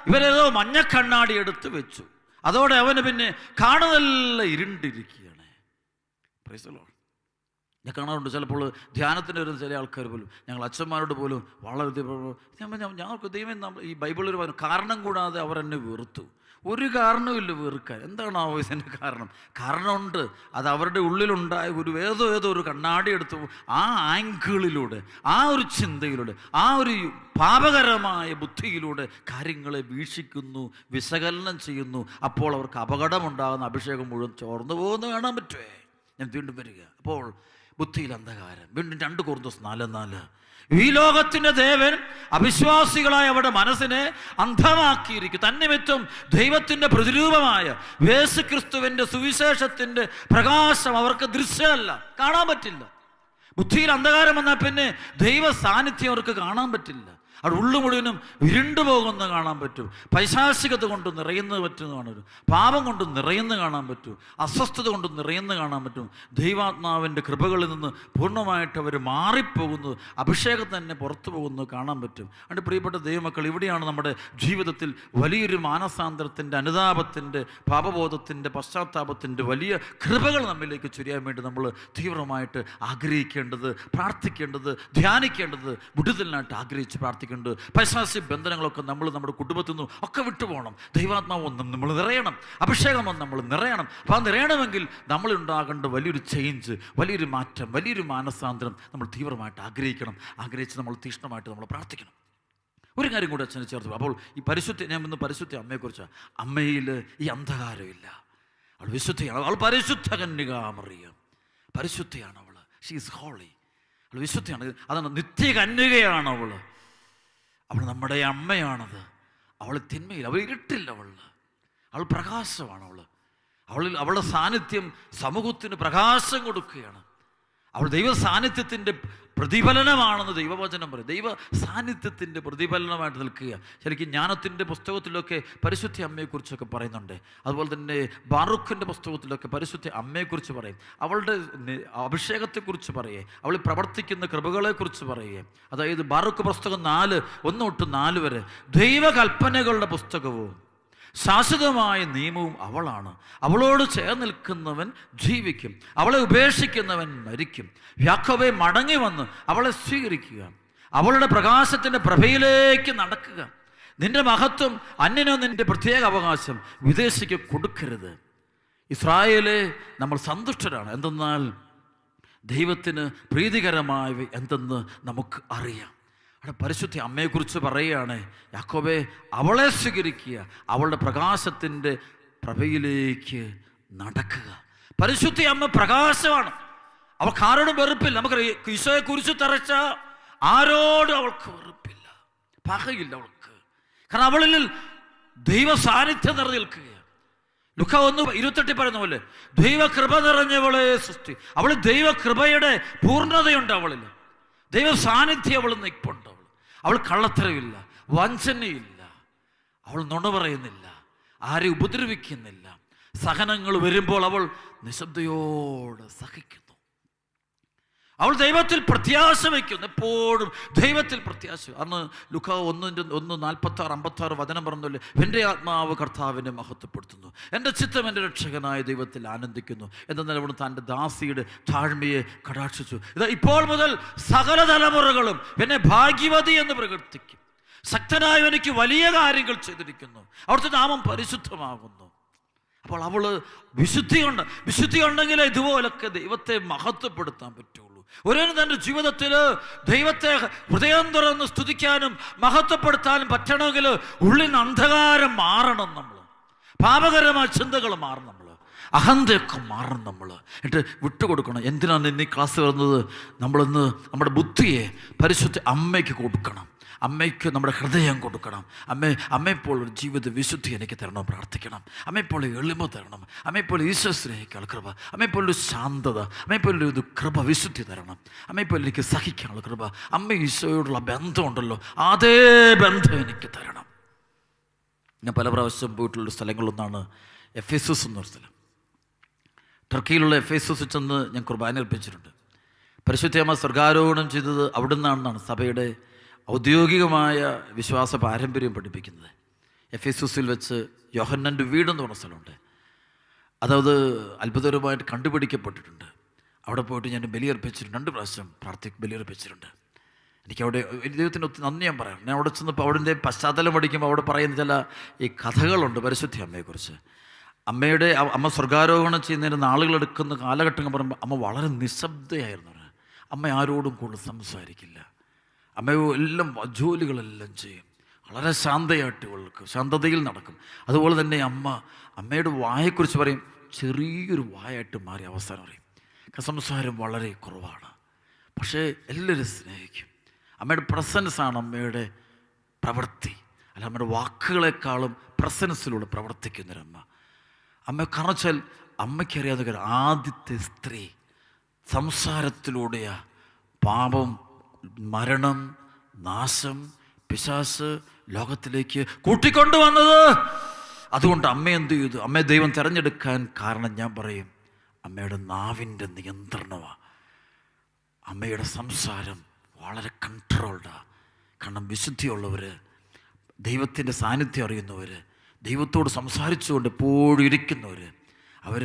ഇവരേതോ മഞ്ഞക്കണ്ണാടി എടുത്ത് വെച്ചു. അതോടെ അവന് പിന്നെ കാണുന്നതെല്ലാം ഇരുണ്ടിരിക്കുകയാണ്. Praise the Lord. ഞാൻ കാണാറുണ്ട് ചിലപ്പോൾ ധ്യാനത്തിന് വരുന്ന ചില ആൾക്കാർ പോലും, ഞങ്ങൾ അച്ഛന്മാരോട് പോലും വളരെ ഞങ്ങൾക്ക് ദൈവം ഈ ബൈബിളിൽ പറഞ്ഞു, കാരണം കൂടാതെ അവർ എന്നെ വെറുത്തു. ഒരു കാരണമില്ല വെറുക്കാൻ. എന്താണ് ആ വയസ്സിൻ്റെ കാരണമുണ്ട്. അത് അവരുടെ ഉള്ളിലുണ്ടായ ഏതോ ഒരു കണ്ണാടി എടുത്ത് ആ ആംഗിളിലൂടെ, ആ ഒരു ചിന്തയിലൂടെ, ആ ഒരു പാപകരമായ ബുദ്ധിയിലൂടെ കാര്യങ്ങളെ വീക്ഷിക്കുന്നു, വിശകലനം ചെയ്യുന്നു. അപ്പോൾ അവർക്ക് അപകടമുണ്ടാകുന്ന അഭിഷേകം മുഴുവൻ ചോർന്നു പോകുന്ന കാണാൻ പറ്റുമേ. ഞാൻ വീണ്ടും വരിക. അപ്പോൾ ബുദ്ധിയിൽ അന്ധകാരം. വീണ്ടും 2 കൊരിന്ത്യർ 4:4. ഈ ലോകത്തിൻ്റെ ദേവൻ അവിശ്വാസികളായ അവരുടെ മനസ്സിനെ അന്ധമാക്കിയിരിക്കും. തന്നിമിത്തം ദൈവത്തിൻ്റെ പ്രതിരൂപമായ യേശുക്രിസ്തുവിൻ്റെ സുവിശേഷത്തിൻ്റെ പ്രകാശം അവർക്ക് ദൃശ്യമല്ല, കാണാൻ പറ്റില്ല. ബുദ്ധിയിൽ അന്ധകാരം വന്നാൽ പിന്നെ ദൈവ സാന്നിധ്യം അവർക്ക് കാണാൻ പറ്റില്ല. അവിടെ ഉള്ളു മുഴുവനും ഇരുണ്ടു പോകുന്നത് കാണാൻ പറ്റും. പൈശാചികത കൊണ്ട് നിറയുന്നത് പറ്റുന്ന കാണും, പാപം കൊണ്ട് നിറയുന്ന കാണാൻ പറ്റും, അസ്വസ്ഥത കൊണ്ട് നിറയുന്ന കാണാൻ പറ്റും. ദൈവാത്മാവിൻ്റെ കൃപകളിൽ നിന്ന് പൂർണ്ണമായിട്ട് അവർ മാറിപ്പോകുന്നത്, അഭിഷേകം തന്നെ പുറത്തു പോകുന്നത് കാണാൻ പറ്റും. അതുകൊണ്ട് പ്രിയപ്പെട്ട ദൈവമക്കൾ, ഇവിടെയാണ് നമ്മുടെ ജീവിതത്തിൽ വലിയൊരു മാനസാന്തരത്തിൻ്റെ, അനുതാപത്തിൻ്റെ, പാപബോധത്തിൻ്റെ, പശ്ചാത്താപത്തിൻ്റെ വലിയ കൃപകൾ നമ്മിലേക്ക് ചൊരിയാൻ വേണ്ടി നമ്മൾ തീവ്രമായിട്ട് ആഗ്രഹിക്കേണ്ടത്, പ്രാർത്ഥിക്കേണ്ടത്, ധ്യാനിക്കേണ്ടത്, വിടുതലിനായിട്ട് ആഗ്രഹിച്ച് പ്രാർത്ഥിക്കേണ്ടത്. പൈശാചിക ബന്ധനങ്ങളൊക്കെ നമ്മുടെ കുടുംബത്തിൽ നിന്നും ഒക്കെ വിട്ടുപോകണം. ദൈവാത്മാവ് നമ്മൾ നിറയണം, അഭിഷേകം നമ്മൾ നിറയണം. അപ്പോൾ അത് നിറയണമെങ്കിൽ നമ്മളുണ്ടാകേണ്ട വലിയൊരു ചേഞ്ച്, വലിയൊരു മാറ്റം, വലിയൊരു മാനസാന്തരം നമ്മൾ തീവ്രമായിട്ട് ആഗ്രഹിച്ച് നമ്മൾ തീക്ഷ്ണമായിട്ട് നമ്മൾ പ്രാർത്ഥിക്കണം. ഒരു കാര്യം കൂടി അച്ഛനെ ചേർത്ത്. അപ്പോൾ ഈ ഞാൻ ഇന്ന് പരിശുദ്ധ അമ്മയെക്കുറിച്ചാണ്. അമ്മയിൽ ഈ അന്ധകാരമില്ല, അവൾ വിശുദ്ധയാണ്. അവൾ പരിശുദ്ധ കന്യക മറിയം, പരിശുദ്ധയാണ് അവൾ. ഷീ ഈസ് ഹോളി, അവൾ വിശുദ്ധയാണ്. അതാണ് നിത്യ കന്യകയാണ് അവൾ. അവൾ നമ്മുടെ അമ്മയാണത്. അവൾ തിന്മയില്ല, അവൾ ഇരുട്ടില്ല, അവൾ പ്രകാശമാണ്. അവളുടെ സാന്നിധ്യം സമൂഹത്തിന് പ്രകാശം കൊടുക്കുകയാണ്. അവൾ ദൈവ സാന്നിധ്യത്തിൻ്റെ പ്രതിഫലനമാണെന്ന് ദൈവവചനം പറയും. ദൈവ സാന്നിധ്യത്തിൻ്റെ പ്രതിഫലനമായിട്ട് നിൽക്കുക. ശരിക്കും ജ്ഞാനത്തിൻ്റെ പുസ്തകത്തിലൊക്കെ പരിശുദ്ധ അമ്മയെക്കുറിച്ചൊക്കെ പറയുന്നുണ്ട്. അതുപോലെ തന്നെ ബാറുക്കിൻ്റെ പുസ്തകത്തിലൊക്കെ പരിശുദ്ധ അമ്മയെക്കുറിച്ച് പറയും. അവളുടെ അഭിഷേകത്തെക്കുറിച്ച് പറയേ, അവൾ പ്രവർത്തിക്കുന്ന കൃപകളെക്കുറിച്ച് പറയേ. അതായത് ബാറുക്ക് പുസ്തകം 4:1-4 വരെ ദൈവകൽപ്പനകളുടെ പുസ്തകവും ശാശ്വതമായ നിയമവും അവളാണ്. അവളോട് ചേർന്ന് നിൽക്കുന്നവൻ ജീവിക്കും, അവളെ ഉപേക്ഷിക്കുന്നവൻ മരിക്കും. യാക്കോബേ, മടങ്ങി വന്ന് അവളെ സ്വീകരിക്കുക, അവളുടെ പ്രകാശത്തിൻ്റെ പ്രഭയിലേക്ക് നടക്കുക. നിന്റെ മഹത്വം അന്യനോ നിന്റെ പ്രത്യേക അവകാശം വിദേശിക്ക് കൊടുക്കരുത്. ഇസ്രായേലെ നമ്മൾ സന്തുഷ്ടരാണ്. എന്തെന്നാൽ ദൈവത്തിന് പ്രീതികരമായവ എന്തെന്ന് നമുക്ക് അറിയാം. അവിടെ പരിശുദ്ധ അമ്മയെക്കുറിച്ച് പറയുകയാണ്, യാക്കോബേ അവളെ സ്വീകരിക്കുക, അവളുടെ പ്രകാശത്തിൻ്റെ പ്രഭയിലേക്ക് നടക്കുക. പരിശുദ്ധ അമ്മ പ്രകാശമാണ്. അവൾക്ക് ആരോടും വെറുപ്പില്ല. നമുക്ക് ഈശോയെ കുറിച്ച് തറച്ച ആരോടും അവൾക്ക് വെറുപ്പില്ല, പകയില്ല അവൾക്ക്. കാരണം അവളിൽ ദൈവ സാന്നിധ്യം നിറഞ്ഞു നിൽക്കുകയാണ്. ലുക്ക 1:28 പറയുന്ന പോലെ ദൈവകൃപ നിറഞ്ഞവളെ സൃഷ്ടി. അവൾ ദൈവകൃപയുടെ പൂർണ്ണതയുണ്ട് അവളിൽ. ദൈവ സാന്നിധ്യം അവൾ നിൽപ്പുണ്ട്. അവൾ കള്ളത്തരമില്ല, വഞ്ചനയില്ല, അവൾ നുണ പറയുന്നില്ല, ആരെയും ഉപദ്രവിക്കുന്നില്ല. സഹനങ്ങൾ വരുമ്പോൾ അവൾ നിശബ്ദയോട് സഹിക്കുന്നു. അവൾ ദൈവത്തിൽ പ്രത്യാശ വയ്ക്കുന്നു, എപ്പോഴും ദൈവത്തിൽ പ്രത്യാശ. അന്ന് ലുക്ക 1:46-56 വചനം പറഞ്ഞല്ലേ, എൻ്റെ ആത്മാവ് കർത്താവിനെ മഹത്വപ്പെടുത്തുന്നു, എൻ്റെ ചിത്തം എൻ്റെ രക്ഷകനായ ദൈവത്തിൽ ആനന്ദിക്കുന്നു. എന്നാൽ അവിടെ തൻ്റെ ദാസിയുടെ താഴ്മയെ കടാക്ഷിച്ചു. ഇത് ഇപ്പോൾ മുതൽ സകല തലമുറകളും എന്നെ ഭാഗ്യവതി എന്ന് പ്രകീർത്തിക്കും. ശക്തനായ എനിക്ക് വലിയ കാര്യങ്ങൾ ചെയ്തിരിക്കുന്നു, അവിടുത്തെ നാമം പരിശുദ്ധമാകുന്നു. അപ്പോൾ അവൾ വിശുദ്ധി ഉണ്ടെങ്കിൽ ഇതുപോലൊക്കെ ദൈവത്തെ മഹത്വപ്പെടുത്താൻ പറ്റുള്ളൂ. ഒരുവന് തൻ്റെ ജീവിതത്തിൽ ദൈവത്തെ ഹൃദയം തുറന്ന് സ്തുതിക്കാനും മഹത്വപ്പെടുത്താനും പറ്റണമെങ്കിൽ ഉള്ളിൽ നിന്ന് അന്ധകാരം മാറണം. നമ്മൾ പാപകരമായ ചിന്തകൾ മാറണം, നമ്മൾ അഹന്തയൊക്കെ മാറണം. നമ്മൾ എന്നിട്ട് വിട്ടുകൊടുക്കണം. എന്തിനാണ് ഇന്ന് ഈ ക്ലാസ് വരുന്നത്? നമ്മളിന്ന് നമ്മുടെ ബുദ്ധിയെ പരിശുദ്ധ അമ്മയ്ക്ക് കൊടുക്കണം. അമ്മയ്ക്ക് നമ്മുടെ ഹൃദയം കൊടുക്കണം. അമ്മയെപ്പോൾ ഒരു ജീവിത വിശുദ്ധി എനിക്ക് തരണം, പ്രാർത്ഥിക്കണം. അമ്മയെപ്പോലെ എളിമ തരണം, അമ്മയെപ്പോലെ ഈശോ സ്നേഹിക്കാനുള്ള കൃപ, അമ്മയെപ്പോലെ ശാന്തത, അമ്മയെപ്പോലെ ഒരു കൃപ വിശുദ്ധി തരണം, അമ്മയെപ്പോലെ എനിക്ക് സഹിക്കാനുള്ള കൃപ. അമ്മ ഈശോയോടുള്ള ബന്ധമുണ്ടല്ലോ, അതേ ബന്ധം എനിക്ക് തരണം. ഞാൻ പല പ്രാവശ്യം പോയിട്ടുള്ളൊരു സ്ഥലങ്ങളിലൊന്നാണ് എഫേസസ് എന്നൊരു സ്ഥലം. ടർക്കിയിലുള്ള എഫേസസ് ചെന്ന് ഞാൻ കുർബാന അർപ്പിച്ചിട്ടുണ്ട്. പരിശുദ്ധയമ്മ സ്വർഗാരോഹണം ചെയ്തത് അവിടെ നിന്നാണെന്നാണ് സഭയുടെ ഔദ്യോഗികമായ വിശ്വാസ പാരമ്പര്യം പഠിപ്പിക്കുന്നത്. എഫേസസിൽ വെച്ച് യോഹന്നാൻ്റെ വീടെന്ന് പറഞ്ഞ സ്ഥലമുണ്ട്. അതത് അത്ഭുതകരമായിട്ട് കണ്ടുപിടിക്കപ്പെട്ടിട്ടുണ്ട്. അവിടെ പോയിട്ട് ഞാൻ ബലിയർപ്പിച്ചിട്ടുണ്ട്, 2 പ്രാവശ്യം ബലിയർപ്പിച്ചിട്ടുണ്ട്. എനിക്കവിടെ ദൈവത്തിന് ഒത്തിരി നന്ദി ഞാൻ പറയാം. ഞാൻ അവിടെ ചെന്നപ്പോൾ അവിടെ പശ്ചാത്തലം പഠിക്കുമ്പോൾ അവിടെ പറയുന്ന ചില ഈ കഥകളുണ്ട് പരിശുദ്ധ അമ്മയെക്കുറിച്ച്. അമ്മ സ്വർഗാരോഹണം ചെയ്യുന്നതിന് നാളുകളെടുക്കുന്ന കാലഘട്ടങ്ങൾ പറയുമ്പോൾ അമ്മ വളരെ നിശബ്ദയായിരുന്നു. അമ്മ ആരോടും കൂടുതൽ സംസാരിക്കില്ല. അമ്മ എല്ലാം ജോലികളെല്ലാം ചെയ്യും. വളരെ ശാന്തതയിൽ നടക്കും. അതുപോലെ തന്നെ അമ്മയുടെ വായെക്കുറിച്ച് പറയും, ചെറിയൊരു വായായിട്ട് മാറി അവസാനം പറയും. സംസാരം വളരെ കുറവാണ്, പക്ഷേ എല്ലാവരും സ്നേഹിക്കും. അമ്മയുടെ പ്രസൻസാണ് അമ്മയുടെ പ്രവൃത്തി. അല്ല, അമ്മയുടെ വാക്കുകളെക്കാളും പ്രസൻസിലൂടെ പ്രവർത്തിക്കുന്നൊരമ്മ. കാരണം വെച്ചാൽ അമ്മയ്ക്കറിയാവുന്ന കാര്യം, ആദ്യത്തെ സ്ത്രീ സംസാരത്തിലൂടെയാണ് പാപം, മരണം, നാശം, പിശാച് ലോകത്തിലേക്ക് കൂട്ടിക്കൊണ്ടുവന്നത്. അതുകൊണ്ട് അമ്മ എന്ത് ചെയ്തു? അമ്മയെ ദൈവം തിരഞ്ഞെടുക്കാൻ കാരണം ഞാൻ പറയും, അമ്മയുടെ നാവിൻ്റെ നിയന്ത്രണമാണ്. അമ്മയുടെ സംസാരം വളരെ കൺട്രോൾഡാണ്. കാരണം വിശുദ്ധിയുള്ളവർ, ദൈവത്തിൻ്റെ സാന്നിധ്യം അറിയുന്നവർ, ദൈവത്തോട് സംസാരിച്ചുകൊണ്ട് എപ്പോഴും ഇരിക്കുന്നവർ, അവർ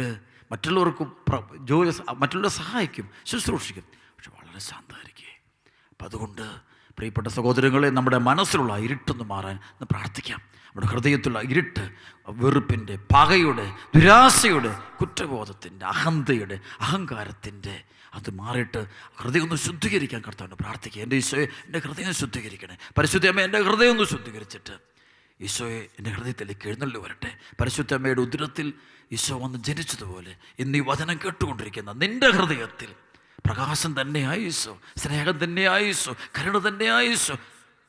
മറ്റുള്ളവരെ സഹായിക്കും, ശുശ്രൂഷിക്കും, പക്ഷെ വളരെ ശാന്തമായിരിക്കും. അപ്പം അതുകൊണ്ട് പ്രിയപ്പെട്ട സഹോദരങ്ങളെ, നമ്മുടെ മനസ്സിലുള്ള ഇരുട്ടൊന്ന് മാറാൻ പ്രാർത്ഥിക്കാം. നമ്മുടെ ഹൃദയത്തിലുള്ള ഇരുട്ട്, വെറുപ്പിൻ്റെ, പകയുടെ, ദുരാശയുടെ, കുറ്റബോധത്തിൻ്റെ, അഹന്തയുടെ, അഹങ്കാരത്തിൻ്റെ അത് മാറിയിട്ട് ഹൃദയം ഒന്ന് ശുദ്ധീകരിക്കാൻ കർത്താവിന് പ്രാർത്ഥിക്കുക. എൻ്റെ ഈശോയെ എൻ്റെ ഹൃദയം ശുദ്ധീകരിക്കണേ. പരിശുദ്ധ അമ്മ എൻ്റെ ഹൃദയം ഒന്ന് ശുദ്ധീകരിച്ചിട്ട് ഈശോയെ എൻ്റെ ഹൃദയത്തിലേക്ക് എഴുന്നള്ളി വരട്ടെ. പരിശുദ്ധ അമ്മയുടെ ഉദരത്തിൽ ഈശോ വന്ന് ജനിച്ചതുപോലെ ഇന്ന് ഈ വചനം കേട്ടുകൊണ്ടിരിക്കുന്ന നിൻ്റെ ഹൃദയത്തിൽ പ്രകാശം തന്നെയായി ഈശോ, സ്നേഹം തന്നെയായി ഈശോ, കരുണ തന്നെയായി ഈശോ,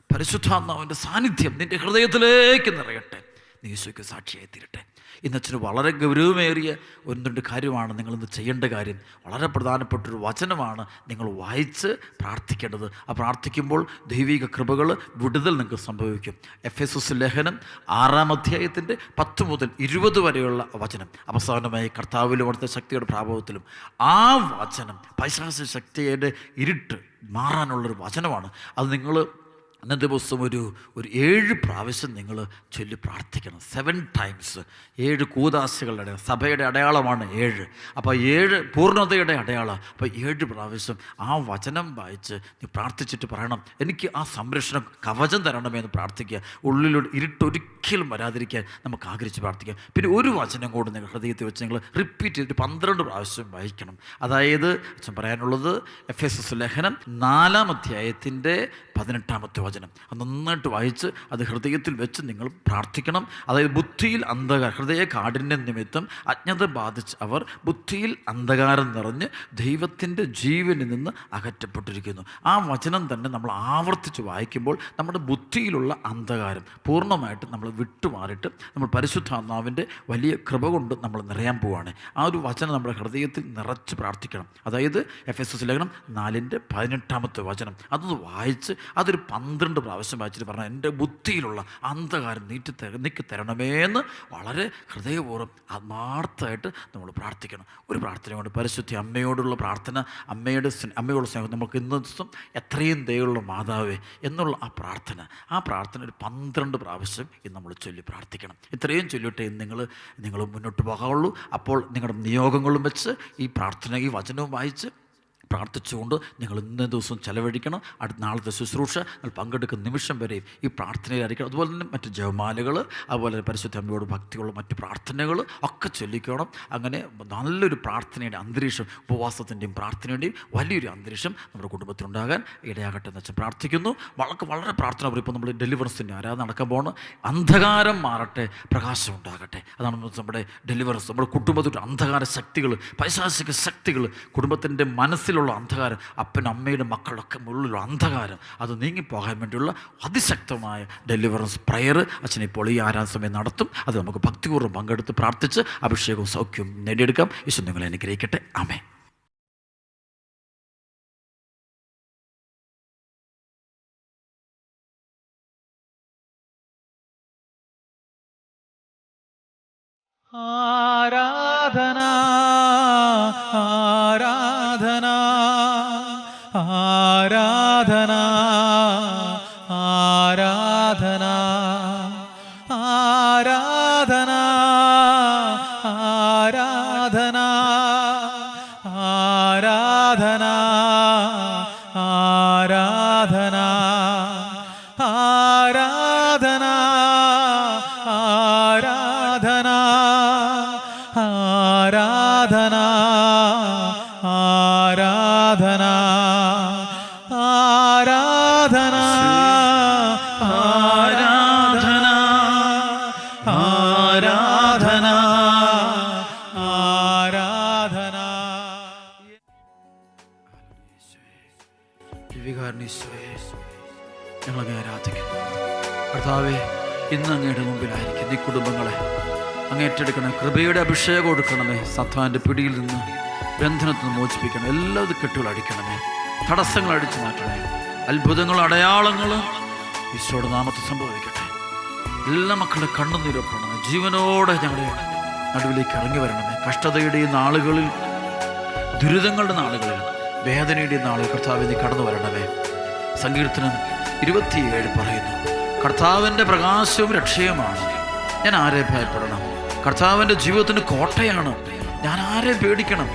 പരിശുദ്ധാത്മാവിൻ്റെ സാന്നിധ്യം നിൻ്റെ ഹൃദയത്തിലേക്ക് നിറയട്ടെ. നീ ഈശോയ്ക്ക് സാക്ഷിയായി തീരട്ടെ. ഇന്നച്ഛന് വളരെ ഗൗരവമേറിയ 1-2 കാര്യമാണ് നിങ്ങളിന്ന് ചെയ്യേണ്ട കാര്യം. വളരെ പ്രധാനപ്പെട്ടൊരു വചനമാണ് നിങ്ങൾ വായിച്ച് പ്രാർത്ഥിക്കേണ്ടത്. ആ പ്രാർത്ഥിക്കുമ്പോൾ ദൈവിക കൃപകൾ, വിടുതൽ നിങ്ങൾക്ക് സംഭവിക്കും. എഫേസസ് ലേഖനം 6-ാം അധ്യായത്തിൻ്റെ 10 മുതൽ 20 വരെയുള്ള വചനം അവസാനമായി കർത്താവിലും അവിടുത്തെ ശക്തിയുടെ പ്രാഭവത്തിലും ആ വചനം പൈശാചിക ശക്തിയുടെ ഇരുട്ട് മാറാനുള്ളൊരു വചനമാണ്. അത് നിങ്ങൾ അന്ന ദിവസം ഒരു 7 പ്രാവശ്യം നിങ്ങൾ ചൊല്ലി പ്രാർത്ഥിക്കണം. 7 times. 7 കൂദാശകളുടെ സഭയുടെ അടയാളമാണ് 7. അപ്പോൾ 7 പൂർണ്ണതയുടെ അടയാളം. അപ്പോൾ 7 പ്രാവശ്യം ആ വചനം വായിച്ച് നീ പ്രാർത്ഥിച്ചിട്ട് പറയണം, എനിക്ക് ആ സംരക്ഷണം കവചം തരണമെന്ന് പ്രാർത്ഥിക്കുക. ഉള്ളിലൂടെ ഇരുട്ടൊരിക്കലും വരാതിരിക്കാൻ നമുക്ക് ആഗ്രഹിച്ച് പ്രാർത്ഥിക്കാം. പിന്നെ ഒരു വചനം കൂടെ നിങ്ങൾ ഹൃദയത്തിൽ വെച്ച് നിങ്ങൾ റിപ്പീറ്റ് ചെയ്തിട്ട് 12 പ്രാവശ്യം വായിക്കണം. അതായത് അച്ഛൻ പറയാനുള്ളത് എഫെസസ് ലേഖനം 4-ാം അധ്യായത്തിൻ്റെ 18-ാമത്തെ വചനം. അത് നന്നായിട്ട് വായിച്ച് അത് ഹൃദയത്തിൽ വെച്ച് നിങ്ങൾ പ്രാർത്ഥിക്കണം. അതായത് ബുദ്ധിയിൽ അന്ധകാരം, ഹൃദയ കാഠിന്യം നിമിത്തം അജ്ഞത ബാധിച്ച് അവർ ബുദ്ധിയിൽ അന്ധകാരം നിറഞ്ഞ് ദൈവത്തിൻ്റെ ജീവനിൽ നിന്ന് അകറ്റപ്പെട്ടിരിക്കുന്നു. ആ വചനം തന്നെ നമ്മൾ ആവർത്തിച്ച് വായിക്കുമ്പോൾ നമ്മുടെ ബുദ്ധിയിലുള്ള അന്ധകാരം പൂർണ്ണമായിട്ട് നമ്മൾ വിട്ടുമാറിയിട്ട് നമ്മൾ പരിശുദ്ധാത്മാവിൻ്റെ വലിയ കൃപ കൊണ്ട് നമ്മൾ നിറയാൻ പോവുകയാണ്. ആ ഒരു വചനം നമ്മുടെ ഹൃദയത്തിൽ നിറച്ച് പ്രാർത്ഥിക്കണം. അതായത് എഫെസസ് ലേഖനം 4-ന്റെ 18-ാമത്തെ വചനം. അതൊന്ന് വായിച്ച് അതൊരു 12 പ്രാവശ്യം വായിച്ചിട്ട് പറഞ്ഞാൽ എൻ്റെ ബുദ്ധിയിലുള്ള അന്ധകാരം നീക്കി തരണമേന്ന് വളരെ ഹൃദയപൂർവ്വം ആത്മാർത്ഥമായിട്ട് നമ്മൾ പ്രാർത്ഥിക്കണം. ഒരു പ്രാർത്ഥന കൊണ്ട് പരിശുദ്ധ അമ്മയോടുള്ള പ്രാർത്ഥന, അമ്മയോട് സ്നേഹം, നമുക്ക് ഇന്ന ദിവസം എത്രയും ദയുള്ള മാതാവേ എന്നുള്ള ആ പ്രാർത്ഥന ഒരു 12 പ്രാവശ്യം ഇന്ന് നമ്മൾ ചൊല്ലി പ്രാർത്ഥിക്കണം. ഇത്രയും ചൊല്ലിയിട്ടേ നിങ്ങൾ മുന്നോട്ട് പോകാവുള്ളൂ. അപ്പോൾ നിങ്ങളുടെ നിയോഗങ്ങളും വെച്ച് ഈ പ്രാർത്ഥന, ഈ വചനവും വായിച്ച് പ്രാർത്ഥിച്ചുകൊണ്ട് നിങ്ങൾ ഇന്ന ദിവസം ചെലവഴിക്കണം. നാളത്തെ ശുശ്രൂഷ നിങ്ങൾ പങ്കെടുക്കുന്ന നിമിഷം വരെയും ഈ പ്രാർത്ഥനയിലായിരിക്കണം. അതുപോലെ തന്നെ മറ്റ് ജപമാലകൾ, അതുപോലെ പരിശുദ്ധ അമ്മയോട് ഭക്തിയുള്ള മറ്റ് പ്രാർത്ഥനകൾ ഒക്കെ ചൊല്ലിക്കണം. അങ്ങനെ നല്ലൊരു പ്രാർത്ഥനയുടെ അന്തരീക്ഷം, ഉപവാസത്തിൻ്റെയും പ്രാർത്ഥനയുടെയും വലിയൊരു അന്തരീക്ഷം നമ്മുടെ കുടുംബത്തിലുണ്ടാകാൻ ഇടയാകട്ടെ എന്ന് വെച്ചാൽ പ്രാർത്ഥിക്കുന്നു. വളരെ പ്രാർത്ഥന പറയും. ഇപ്പോൾ നമ്മൾ ഡെലിവറൻസിൻ്റെ ആരാധന നടക്കാൻ പോകണം. അന്ധകാരം മാറട്ടെ, പ്രകാശം ഉണ്ടാകട്ടെ. അതാണ് നമ്മുടെ ഡെലിവറൻസ്. നമ്മുടെ കുടുംബത്തിൻ്റെ അന്ധകാര ശക്തികൾ, പൈശാചിക ശക്തികൾ, കുടുംബത്തിൻ്റെ മനസ്സിൽ അന്ധകാരം, അപ്പനമ്മയുടെ മക്കളൊക്കെ ഉള്ളിലുള്ള അന്ധകാരം, അത് നീങ്ങിപ്പോകാൻ വേണ്ടിയുള്ള അതിശക്തമായ ഡെലിവറൻസ് പ്രയർ അച്ഛൻ ഇപ്പോൾ ഈ ആരാധന സമയം നടത്തും. അത് നമുക്ക് ഭക്തിപൂർവ്വം പങ്കെടുത്ത് പ്രാർത്ഥിച്ച് അഭിഷേകവും സൗഖ്യവും നേടിയെടുക്കാം. യേശു നിങ്ങളെ അനുഗ്രഹിക്കട്ടെ. ആമേൻ. ആരാധന ആരാധന ആരാധന ആരാധന ആരാധന ആരാധന ആരാധന ആരാധന ആരാധന ആരാധന ആരാധന ആരാധന ആരാധന ആരാധന ആരാധന ആരാധന. ഞങ്ങളങ്ങ് ആരാധിക്കുന്നു. കർത്താവേ, ഇന്ന് അങ്ങയുടെ മുമ്പിലായിരിക്കും ഈ കുടുംബങ്ങളെ അങ്ങ് ഏറ്റെടുക്കണം. കൃപയുടെ അഭിഷേകം കൊടുക്കണമേ. സത്താൻ്റെ പിടിയിൽ നിന്ന്, ബന്ധനത്തിൽ നിന്ന് മോചിപ്പിക്കണം. എല്ലാ കെട്ടുകൾ അടിക്കണമേ. തടസ്സങ്ങൾ അടിച്ചു മാറ്റണേ. അത്ഭുതങ്ങളും അടയാളങ്ങളും ഈശോയുടെ നാമത്തിൽ സംഭവിക്കട്ടെ. എല്ലാ മക്കളുടെ കണ്ണുനീരൊപ്പണമേ. ജീവനോടെ ഞങ്ങളുടെ നടുവിലേക്ക് ഇറങ്ങി വരണമേ. കഷ്ടതയുടെ നാളുകളിൽ, ദുരിതങ്ങളുടെ നാളുകളിൽ, വേദനയുടെ നാളുകൾ കർത്താവേ നീ കടന്നു വരണമേ. സങ്കീർത്തനം 27 പറയുന്നു, കർത്താവിൻ്റെ പ്രകാശവും രക്ഷയുമാണ്, ഞാൻ ആരെ ഭയപ്പെടണം? കർത്താവിൻ്റെ ജീവിതത്തിന് കോട്ടയാണ്, ഞാൻ ആരെ പേടിക്കണം?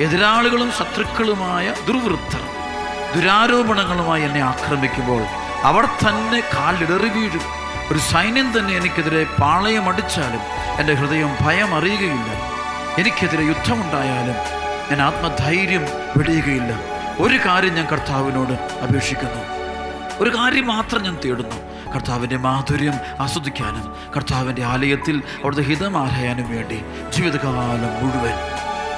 എതിരാളികളും ശത്രുക്കളുമായ ദുർവൃത്തർ ദുരാരോപണങ്ങളുമായി എന്നെ ആക്രമിക്കുമ്പോൾ അവർ തന്നെ കാലിടറി വീഴും. ഒരു സൈന്യം തന്നെ എനിക്കെതിരെ പാളയമടിച്ചാലും എൻ്റെ ഹൃദയം ഭയം അറിയുകയില്ല. എനിക്കെതിരെ യുദ്ധമുണ്ടായാലും ഞാൻ ആത്മധൈര്യം വെടിയുകയില്ല. ഒരു കാര്യം ഞാൻ കർത്താവിനോട് അപേക്ഷിക്കുന്നു, ഒരു കാര്യം മാത്രം ഞാൻ തേടുന്നു, കർത്താവിൻ്റെ മാധുര്യം ആസ്വദിക്കാനും കർത്താവിൻ്റെ ആലയത്തിൽ അവിടുത്തെ ഹിതം ആരായാനും വേണ്ടി ജീവിതകാലം മുഴുവൻ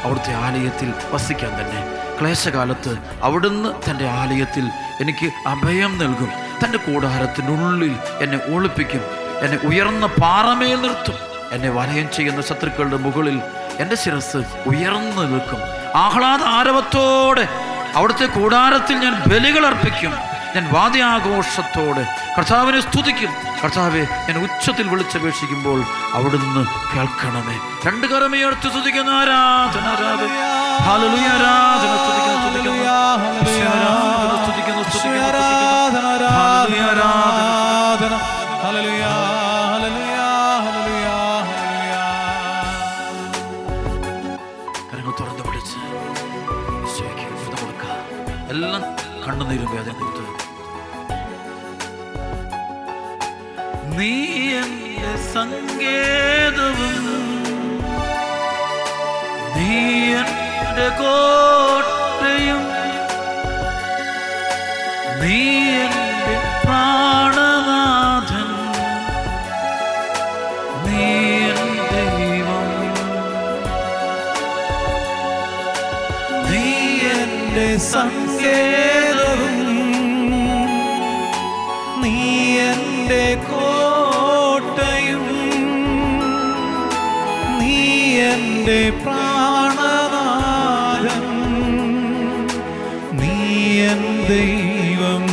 അവിടുത്തെ ആലയത്തിൽ വസിക്കാൻ തന്നെ. ക്ലേശകാലത്ത് അവിടുന്ന് തൻ്റെ ആലയത്തിൽ എനിക്ക് അഭയം നൽകും. തൻ്റെ കൂടാരത്തിനുള്ളിൽ എന്നെ ഒളിപ്പിക്കും. എന്നെ ഉയർന്ന പാറമേൽ നിർത്തും. എന്നെ വലയം ചെയ്യുന്ന ശത്രുക്കളുടെ മുകളിൽ എൻ്റെ ശിരസ് ഉയർന്നു നിൽക്കും. ആഹ്ലാദ ആരവത്തോടെ അവിടുത്തെ കൂടാരത്തിൽ ഞാൻ ബലികൾ അർപ്പിക്കും. ഞാൻ വാദ്യാഘോഷത്തോടെ കർത്താവിനെ സ്തുതിക്കും. കർത്താവെ, ഞാൻ ഉച്ചത്തിൽ വിളിച്ചപേക്ഷിക്കുമ്പോൾ അവിടുന്ന് കേൾക്കണമേ. രണ്ട് കരമേർത്ത് സ്തുതിക്കുന്ന ആരാധന, ആരാധന, ഹല്ലേലൂയ, ആരാധന, സ്തുതിക്കുന്നു, സ്തുതിക്കുന്നു, ആരാധന, സ്തുതിക്കുന്നു, സ്തുതിക്കുന്നു, സ്തുതിക്കുന്നു, ഹല്ലേലൂയ. കണ്ണുനീരും വേദന കൊടുത്ത്. നീ എന്റെ സങ്കേതവും നീ എന്റെ കോട്ടയും നീ എന്റെ പ്രാണനാഥൻ നീ എന്റെ ദൈവം. നീ എന്റെ സങ്കേതവും നീ എന്റെ കോട്ടയും നീ എന്റെ പ്രാണനാഥൻ നീ എൻ ദൈവം.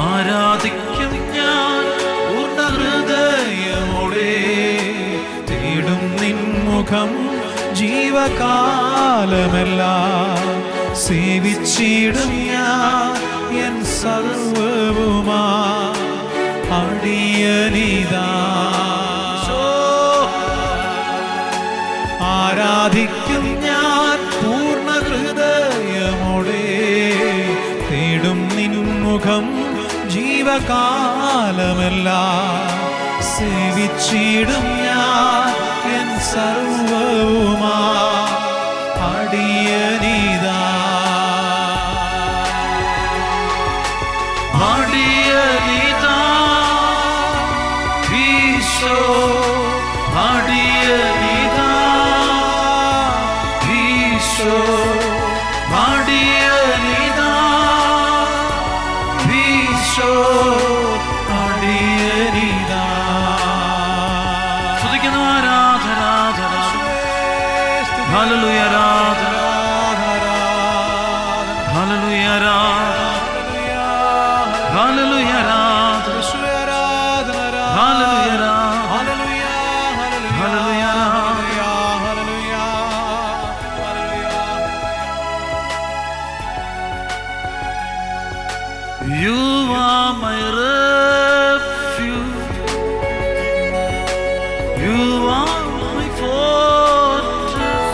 ആരാധിക്കും ഞാൻ പൂർണ്ണ ഹൃദയമോടെ തേടും നിൻ മുഖം ജീവകാലമെല്ലാം സേവിച്ചിടും ഞാൻ എൻ സർവവുമാ അടിയനിതാ. ആരാധിക്കും ഞാൻ പൂർണ്ണ ഹൃദയമോടെ തേടും നിൻ മുഖം ജീവകാലമെല്ലാം സേവിച്ചിടും ഞാൻ എൻ സർവവുമാ അടിയനിതാ. അടിയനിതാ ഈശോ അടിയനിതാ ഈശോ അടിയനിതാ ഈശോ അടിയനിതാ. സ്തുതിക്കുന്നു. ആരാധന ഹല്ലേലൂയ ആരാധന ഹല്ലേലൂയ ആരാധന ഹല്ലേലൂയ ആരാധന hallelujah You are my refuge. You are my fortress.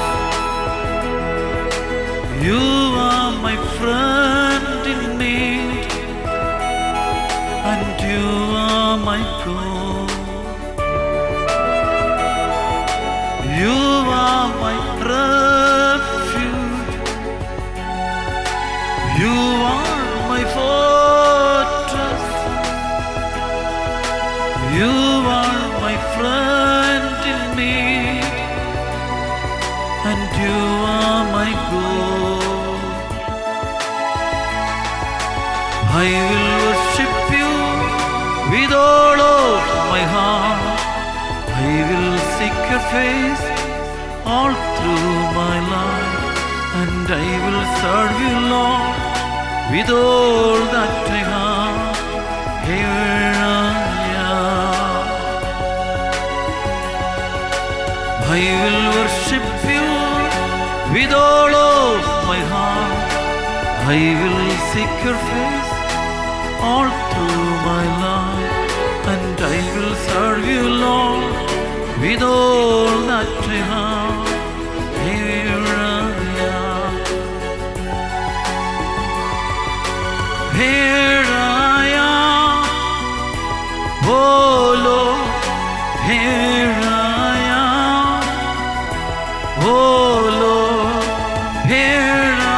You are my friend in need, and you are my God. You are my refuge. You are my fortress. You are my friend in need, and you are my God. I will worship you with all of my heart. I will seek your face all through my life, and I will serve you, Lord, with all that I have. Here I am. I will worship you with all of my heart. I will seek your face all through my life, and I will serve you, Lord, with all that I have. Here I am. Here I am, oh Lord. Here I am, oh Lord. Here I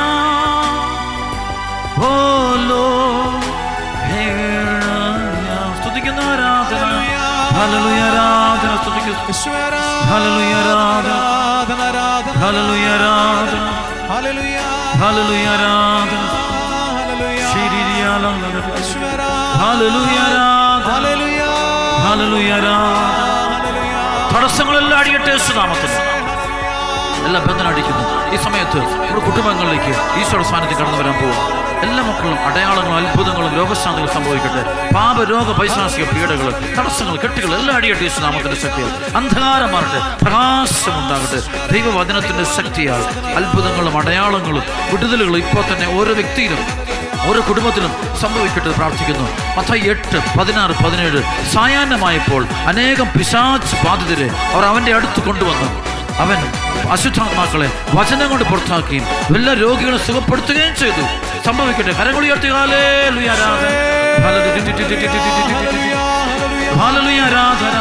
am, oh Lord. Here I am. സ്തുതിക്കുന്നു. ആരാധന hallelujah ആരാധന സ്തുതിക്കുന്നു. Hallelujah ആരാധന hallelujah ആരാധന hallelujah ആരാധന ശിരിരിയാല hallelujah ആരാധന hallelujah ആരാധന. തടസ്സങ്ങളെല്ലാം അടിയട്ടെ യേശുനാമത്തിൽ. എല്ലാ ബന്ധനം അടിക്കുന്നു. ഈ സമയത്ത് നമ്മുടെ കുടുംബങ്ങളിലേക്ക് ഈശോയുടെ സാന്നിധ്യം കടന്നു വരാൻ പോകും. എല്ലാ മക്കളും അടയാളങ്ങളും അത്ഭുതങ്ങളും രോഗശാന്തികൾ സംഭവിക്കട്ടെ. പാപരോഗ പൈശാചിക പീഡകൾ തടസ്സങ്ങൾ കെട്ടുകൾ എല്ലാം അടിയട്ടെ യേശുനാമത്തിന്റെ ശക്തിയാൽ. അന്ധകാരം മാറട്ടെ, പ്രകാശമുണ്ടാകട്ടെ. ദൈവവചനത്തിന്റെ ശക്തിയാൽ അത്ഭുതങ്ങളും അടയാളങ്ങളും വിടുതലുകളും ഇപ്പോൾ തന്നെ ഓരോ വ്യക്തിയിലും ഓരോ കുടുംബത്തിലും സംഭവിക്കട്ടെ പ്രാർത്ഥിക്കുന്നു. മത്തായി 8:16-17 സായാഹ്നമായപ്പോൾ അനേകം പിശാച് ബാധിതരെ അവർ അവൻ്റെ അടുത്ത് കൊണ്ടുവന്നു. അവൻ അശുദ്ധാത്മാക്കളെ വചനം കൊണ്ട് പുറത്താക്കുകയും എല്ലാ രോഗികളെ സുഖപ്പെടുത്തുകയും ചെയ്തു. സംഭവിക്കട്ടെ. കരങ്ങൾ ഉയർത്തി ഹല്ലേലൂയ, ആരാധന, ഹല്ലേലൂയ, ആരാധന.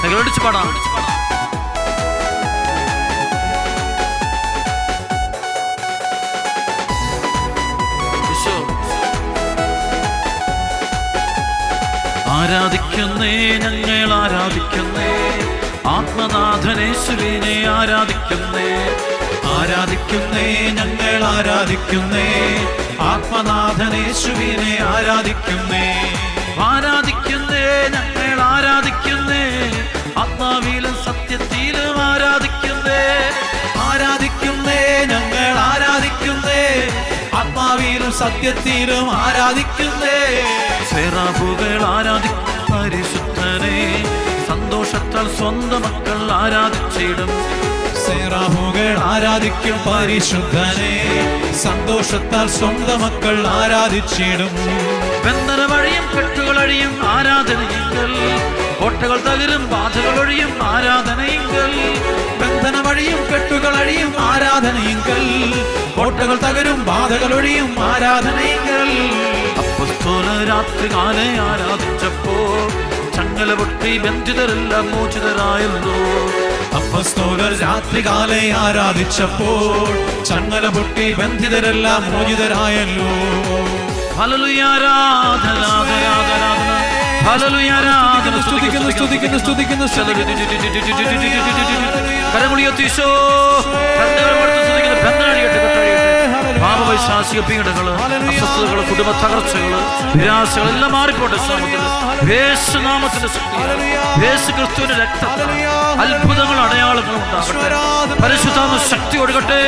കൈകളടിച്ച് പാടാം. ആരാധിക്കുന്നേ, ഞങ്ങൾ ആരാധിക്കുന്നേ, ആത്മനാഥനേശ്വരനെ ആരാധിക്കുന്നേ. ആരാധിക്കുന്നേ, ഞങ്ങൾ ആരാധിക്കുന്നേ, ആത്മനാഥനേശുവിനെ ആരാധിക്കുന്നേ. ആരാധിക്കുന്നേ, ഞങ്ങൾ ആരാധിക്കുന്നേ, ആത്മാവിലും സത്യത്തിലും ആരാധിക്കുന്നേ. ആരാധിക്കുന്നേ, ഞങ്ങൾ ആരാധിക്കുന്നേ, ആത്മാവിലും സത്യത്തിലും ആരാധിക്കുന്നേ. സെറാഫുകൾ ആരാധിക്കും പരിശുദ്ധനെ, സന്തോഷത്താൽ സ്വന്തം മക്കൾ ആരാധിച്ചിടും. സെറാഫുകൾ ആരാധിക്കും പരിശുദ്ധനെ, സന്തോഷത്താൽ സ്വന്തം മക്കൾ ആരാധിച്ചിടും. ബന്ധന വഴിയും കെട്ടുകളഴിയും ആരാധനയെങ്കിൽ, കോട്ടകൾ തകരും ബാധകൾ ഒഴിയും ആരാധനയെങ്കിൽ. ബന്ധന വഴിയും കെട്ടുകളഴിയും ആരാധനയെങ്കിൽ, കോട്ടകൾ തകരും ബാധകൾ ഒഴിയും ആരാധനയെങ്കിൽ. അപ്പോസ്തലർ രാത്രികാലെ ആരാധിച്ചപ്പോൾ ചങ്ങല പൊട്ടി ബന്ധിതരെല്ലാം മോചിതരായല്ലോ. അപ്പോസ്തലർ രാത്രികാലെ ആരാധിച്ചപ്പോൾ ചങ്ങല പൊട്ടി ബന്ധിതരെല്ലാം മോചിതരായല്ലോ. ഹല്ലേലൂയ, ആരാധന, ആരാധന, ഹല്ലേലൂയ, ആരാധന. സ്തുതിക്കുന്നു, സ്തുതിക്കുന്നു, സ്തുതിക്കുന്നു, കരമുളിയത്തി ഈശോ, കണ്ണുകൾ കൊടുത്ത് സ്തുതിക്കുന്നു. ബന്ധനഴിയട്ടെ, കെട്ടഴിയട്ടെ. പാപവൈശാസിക പീഡകള്, അസ്വസ്ഥതകള്, കുടുംബ തകർച്ചകള്, നിരാശകൾ എല്ലാം മാറിപ്പോട്ടെ. യേശുനാമത്തിന്റെ ശക്തി, യേശു ക്രിസ്തുവിന്റെ രക്തം, അത്ഭുതങ്ങളും അടയാളങ്ങളും ഉണ്ടാകട്ടെ. പരിശുദ്ധാത്മ ശക്തി ഒഴുകട്ടെ.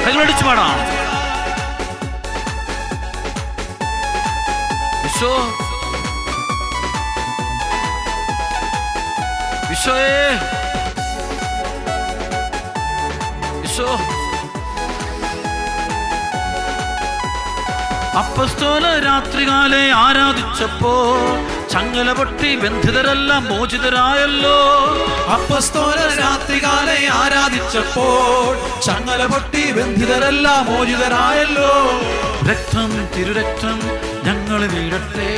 കൈകളടിച്ച് പാടാം. ഈശോ, ഈശോയേ, ഈശോ. അപ്പോസ്തലർ രാത്രികാലെ ആരാധിച്ചപ്പോൾ ചങ്ങല പൊട്ടി ബന്ധിതരെല്ലാം മോചിതരായല്ലോ. അപ്പോസ്തലർ രാത്രികാലെ ആരാധിച്ചപ്പോൾ ചങ്ങല പൊട്ടി ബന്ധിതരെല്ലാം മോചിതരായല്ലോ. രക്തം, തിരുരക്തം ഞങ്ങൾ വീഴട്ടെ,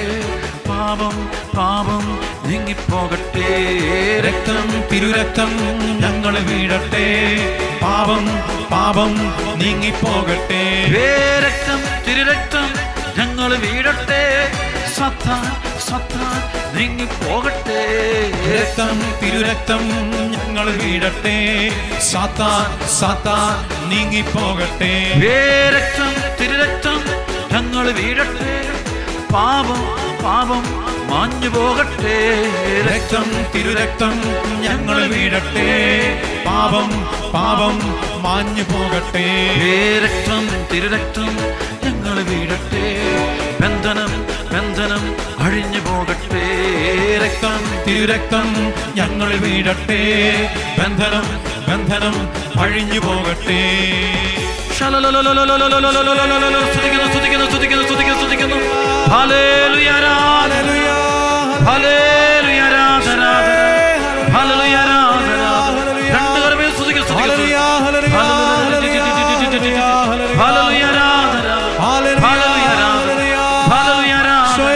പാപം പാപം നീങ്ങിപ്പോകട്ടെ. രക്തം, തിരുരക്തം ഞങ്ങൾ വീഴട്ടെ, പാപം പാപം നീങ്ങിപ്പോകട്ടെ. രക്തം, തിരുരക്തം ഞങ്ങൾ വീഴട്ടെ, സത്താൻ സത്താൻ നീങ്ങിപ്പോകട്ടെ. രക്തം, തിരുരക്തം ഞങ്ങൾ വീഴട്ടെ, സാത്താൻ സാത്താൻ നീങ്ങിപ്പോകട്ടെ. രക്തം, തിരുരക്തം ഞങ്ങൾ വീഴട്ടെ, പാപം പാപം മാഞ്ഞു പോകട്ടെ. രക്തം, തിരുരക്തം ഞങ്ങൾ വീഴട്ടെ, പാപം പാപം മാഞ്ഞു പോകട്ടെ. രക്തം, തിരുരക്തം ഞങ്ങൾ വീഴട്ടെ, ബന്ധനം ബന്ധനം അഴിഞ്ഞു പോകട്ടെ. രക്തം, തിരുരക്തം ഞങ്ങൾ വീഴട്ടെ, ബന്ധനം ബന്ധനം അഴിഞ്ഞു പോകട്ടെ. സ്തുതിക്കുന്നു, സ്തുതിക്കുന്നു, സ്തുതിക്കുന്നു, സ്തുതിക്കുന്നു, സ്തുതിക്കുന്നു. ഹല്ലേലൂയ, ആരാധന, ഹല്ലേലൂയ, ആരാധന, ഹല്ലേലൂയ, ആരാധന. രണ്ട് കരമേ സ്തുതിക്കുന്നു, സ്തുതിക്കുന്നു. ഹല്ലേലൂയ, ആരാധന, ഹല്ലേലൂയ, ആരാധന, ഹല്ലേലൂയ, ആരാധന.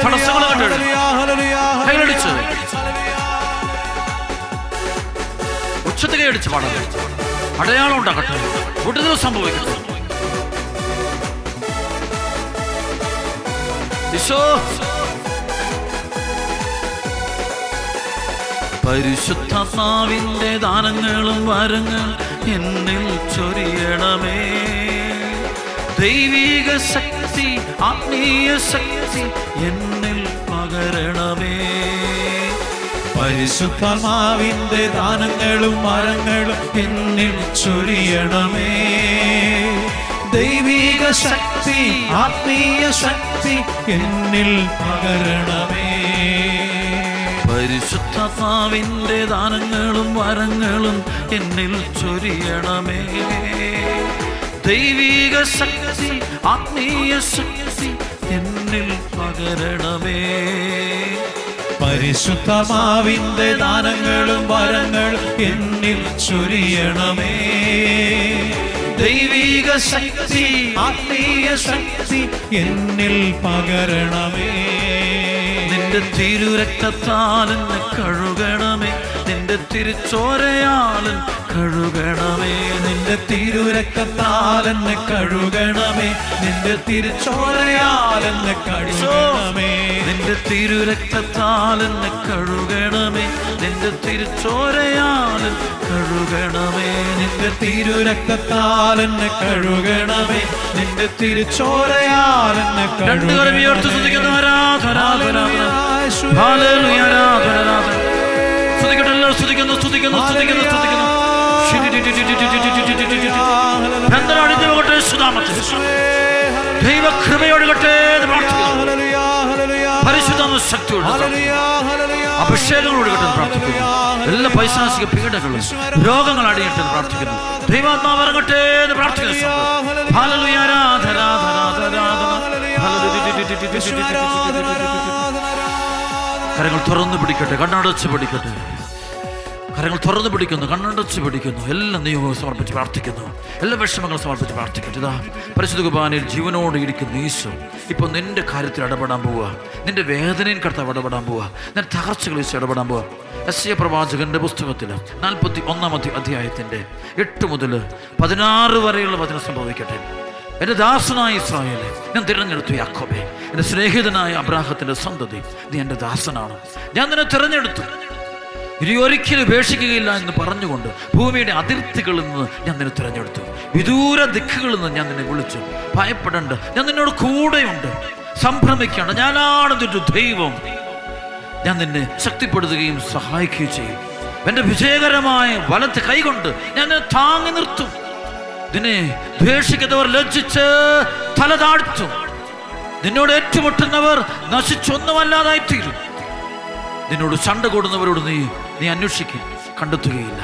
തടസ്സങ്ങൾ കണ്ടു കൈകളടിച്ച് ഉച്ചത്തിൽ കൈയടിച്ച് പാടാം. അടയാളം ഉണ്ടാകട്ടെ, വിടുതൽ സംഭവിക്കട്ടെ. ഈശോ, പരിശുദ്ധാത്മാവിന്റെ ദാനങ്ങളും വരങ്ങൾ എന്നിൽ ചൊരിയണമേ. ദൈവിക ശക്തി, ആത്മീയ ശക്തി എന്നിൽ പകരണമേ. പരിശുദ്ധാത്മാവിന്റെ ദാനങ്ങളും വരങ്ങളും എന്നിൽ ചൊരിയണമേ. ദൈവിക ശക്തി, ആത്മീയ ശക്തി എന്നിൽ പകരണമേ. പരിശുദ്ധാത്മാവിന്റെ ദാനങ്ങളും വരങ്ങളും എന്നിൽ ചൊരിയണമേ. ദൈവിക ശക്തി, ആത്മീയ ശക്തി എന്നിൽ പകരണമേ. പരിശുദ്ധമാവിന്റെ ദാനങ്ങളും വരങ്ങളും എന്നിൽ ചൊരിയണമേ. ദൈവിക ശക്തി, ആത്മീയ ശക്തി എന്നിൽ പകരണമേ. നിന്റെ തിരുരക്തത്താൽ എന്നെ കഴുകണമേ, നിന്റെ തിരുച്ചോരയാൽ കഴുകണമേ. നിന്റെ തിരുരക്തത്താൽ എന്നെ കഴുകണമേ, നിന്റെ തിരുച്ചോരയാൽ എന്നെ കഴുകണമേ. നിന്റെ തിരുരക്തത്താൽ എന്നെ കഴുകണമേ, നിന്റെ തിരുച്ചോരയാൽ കഴുകണമേ. നിന്റെ തിരുരക്തത്താൽ എന്നെ കഴുകണമേ, നിന്റെ തിരുച്ചോരയാൽ എന്നെ രണ്ട് കരം ഉയർത്തി സ്തുതിക്കുന്നു. ആരാധന, ഹല്ലേലൂയ. ഹല്ലേലൂയ, ആരാധന. സ്തുതിക്കട്ടെ, എല്ലാവരും സ്തുതിക്കുന്നു, സ്തുതിക്കുന്നു, സ്തുതിക്കുന്നു, സ്തുതിക്കുന്നു. ബന്ധനടിഞ്ഞുപോകട്ടെ സുധാമത്തിൽ, ദൈവകൃപയൊഴുകട്ടെ എന്ന് പ്രാർത്ഥിക്കുന്നു. പരിശുദ്ധ ശക്തിയോട് അഭിഷേകങ്ങൾ ഒഴുകട്ടെ എന്ന് പ്രാർത്ഥിക്കുന്നു. എല്ലാ പൈശാചിക പീഡകളും രോഗങ്ങൾ അടിയട്ടെ എന്ന് പ്രാർത്ഥിക്കുന്നു. ദൈവാത്മാവ് ഇറങ്ങട്ടെ എന്ന് പ്രാർത്ഥിക്കുന്നു. ഹല്ലേലൂയ, ആരാധന, കരങ്ങൾ തുറന്നു പിടിക്കട്ടെ, കണ്ണടച്ച് പിടിക്കട്ടെ. കരങ്ങൾ തുറന്നു പിടിക്കുന്നു, കണ്ണടച്ച് പിടിക്കുന്നു. എല്ലാ നിയമവും സമർപ്പിച്ച് പ്രാർത്ഥിക്കുന്നു. എല്ലാ വിഷമങ്ങളും സമർപ്പിച്ച് പ്രാർത്ഥിക്കട്ടെ. ഇതാ പരിശുദ്ധ കുർബാനയിൽ ജീവനോട് ഇരിക്കുന്ന ഈശോ ഇപ്പോൾ നിന്റെ കാര്യത്തിൽ ഇടപെടാൻ പോവുക. നിന്റെ വേദനയും കർത്താവ് ഇടപെടാൻ പോവുക. നിന്റെ തകർച്ചകൾ ഈശോ ഇടപെടാൻ പോവുക. യെശയ്യാ പ്രവാചകന്റെ പുസ്തകത്തിൽ 41-ാം അധ്യായത്തിൻ്റെ 8 മുതൽ 16 വരെയുള്ള വചനം സംഭവിക്കട്ടെ. എൻ്റെ ദാസനായ ഇസ്രായേലേ, ഞാൻ തിരഞ്ഞെടുത്തു യാക്കോബേ, എൻ്റെ സ്നേഹിതനായ അബ്രാഹത്തിൻ്റെ സന്തതി, നീ എൻ്റെ ദാസനാണ്. ഞാൻ നിന്നെ തിരഞ്ഞെടുത്തു, ഇനി ഒരിക്കലും ഉപേക്ഷിക്കുകയില്ല എന്ന് പറഞ്ഞുകൊണ്ട് ഭൂമിയുടെ അതിർത്തികളിൽ നിന്ന് ഞാൻ നിന്നെ തിരഞ്ഞെടുത്തു. വിദൂര ദിക്കുകളിൽ നിന്ന് ഞാൻ നിന്നെ വിളിച്ചു. ഭയപ്പെടേണ്ട, ഞാൻ നിന്നോട് കൂടെയുണ്ട്. സംഭ്രമിക്കേണ്ട, ഞാനാണ് നിന്റെ ദൈവം. ഞാൻ നിന്നെ ശക്തിപ്പെടുത്തുകയും സഹായിക്കുകയും ചെയ്യും. എൻ്റെ വിജയകരമായ വലത്ത് കൈകൊണ്ട് ഞാൻ നിന്നെ താങ്ങി നിർത്തും. നിന്നെ ദ്വേഷിക്കുന്നവർ ലജ്ജിച്ച് തല താഴ്ത്തും. നിന്നോട് ഏറ്റുമുട്ടുന്നവർ നശിച്ചൊന്നുമല്ലാതായിത്തീരും. നിന്നോട് ചണ്ട കൂടുന്നവരോട് നീ അന്വേഷിക്കും, കണ്ടെത്തുകയില്ല.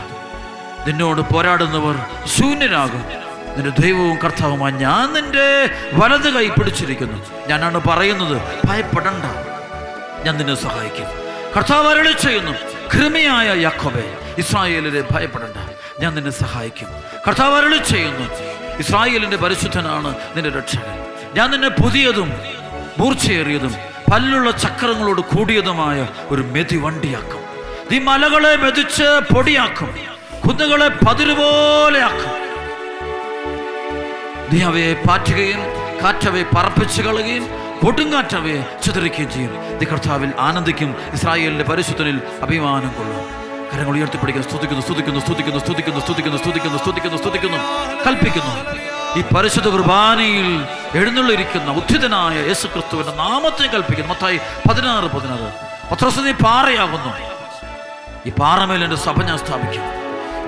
നിന്നോട് പോരാടുന്നവർ ശൂന്യരാകും. നിന്റെ ദൈവവും കർത്താവുമായി ഞാൻ നിന്റെ വലത് കൈ പിടിച്ചിരിക്കുന്നു. ഞാനാണ് പറയുന്നത്, ഭയപ്പെടണ്ട, ഞാൻ നിന്നെ സഹായിക്കും. കർത്താവ് അരുളി ചെയ്യുന്നു, കൃമിയായ യാക്കോബേ, ഇസ്രായേലിനെ ഭയപ്പെടണ്ട, ഞാൻ നിന്നെ സഹായിക്കും. കർത്താവ് അരുളി ചെയ്യുന്നു, ഇസ്രായേലിന്റെ പരിശുദ്ധനാണ് നിന്റെ രക്ഷകൻ. ഞാൻ നിന്നെ പുതിയതും മൂർച്ചയേറിയതും പല്ലുള്ള ചക്രങ്ങളോട് കൂടിയതുമായ ഒരു മെതിവണ്ടിയാക്കും. നീ മലകളെ മെതിച്ച് പൊടിയാക്കും, കുന്നുകളെ പതിരുപോലെയാക്കും. നീ അവയെ പാറ്റുകയും കാറ്റവയെ പറപ്പിച്ചു കളയുകയും കൊടുങ്കാറ്റവയെ ചിതറിക്കുകയും ചെയ്യും. നീ കർത്താവിൽ ആനന്ദിക്കും, ഇസ്രായേലിന്റെ പരിശുദ്ധനിൽ അഭിമാനം കൊള്ളും. കരങ്ങൾ ഉയർത്തിപ്പിടിക്കുന്നു, സ്തുതിക്കുന്നു, സ്തുതിക്കുന്നു, സ്തുതിക്കുന്നു, സ്തുതിക്കുന്നു, സ്തുതിക്കുന്നു, സ്തുതിക്കുന്നു, സ്തുതിക്കുന്നു, സ്തുതിക്കുന്നു, കൽപ്പിക്കുന്നു. ഈ പരിശുദ്ധ കുർബാനയിൽ എഴുന്നള്ളിരിക്കുന്ന ഉദ്ധിതനായ യേശുക്രിസ്തുവിന്റെ നാമത്തെ കൽപ്പിക്കുന്നു. മത്തായി 16:16. പത്രോസ്, നീ പാറയാകുന്നു, ഈ പാറമേൽ എൻ്റെ സഭ ഞാൻ സ്ഥാപിക്കും.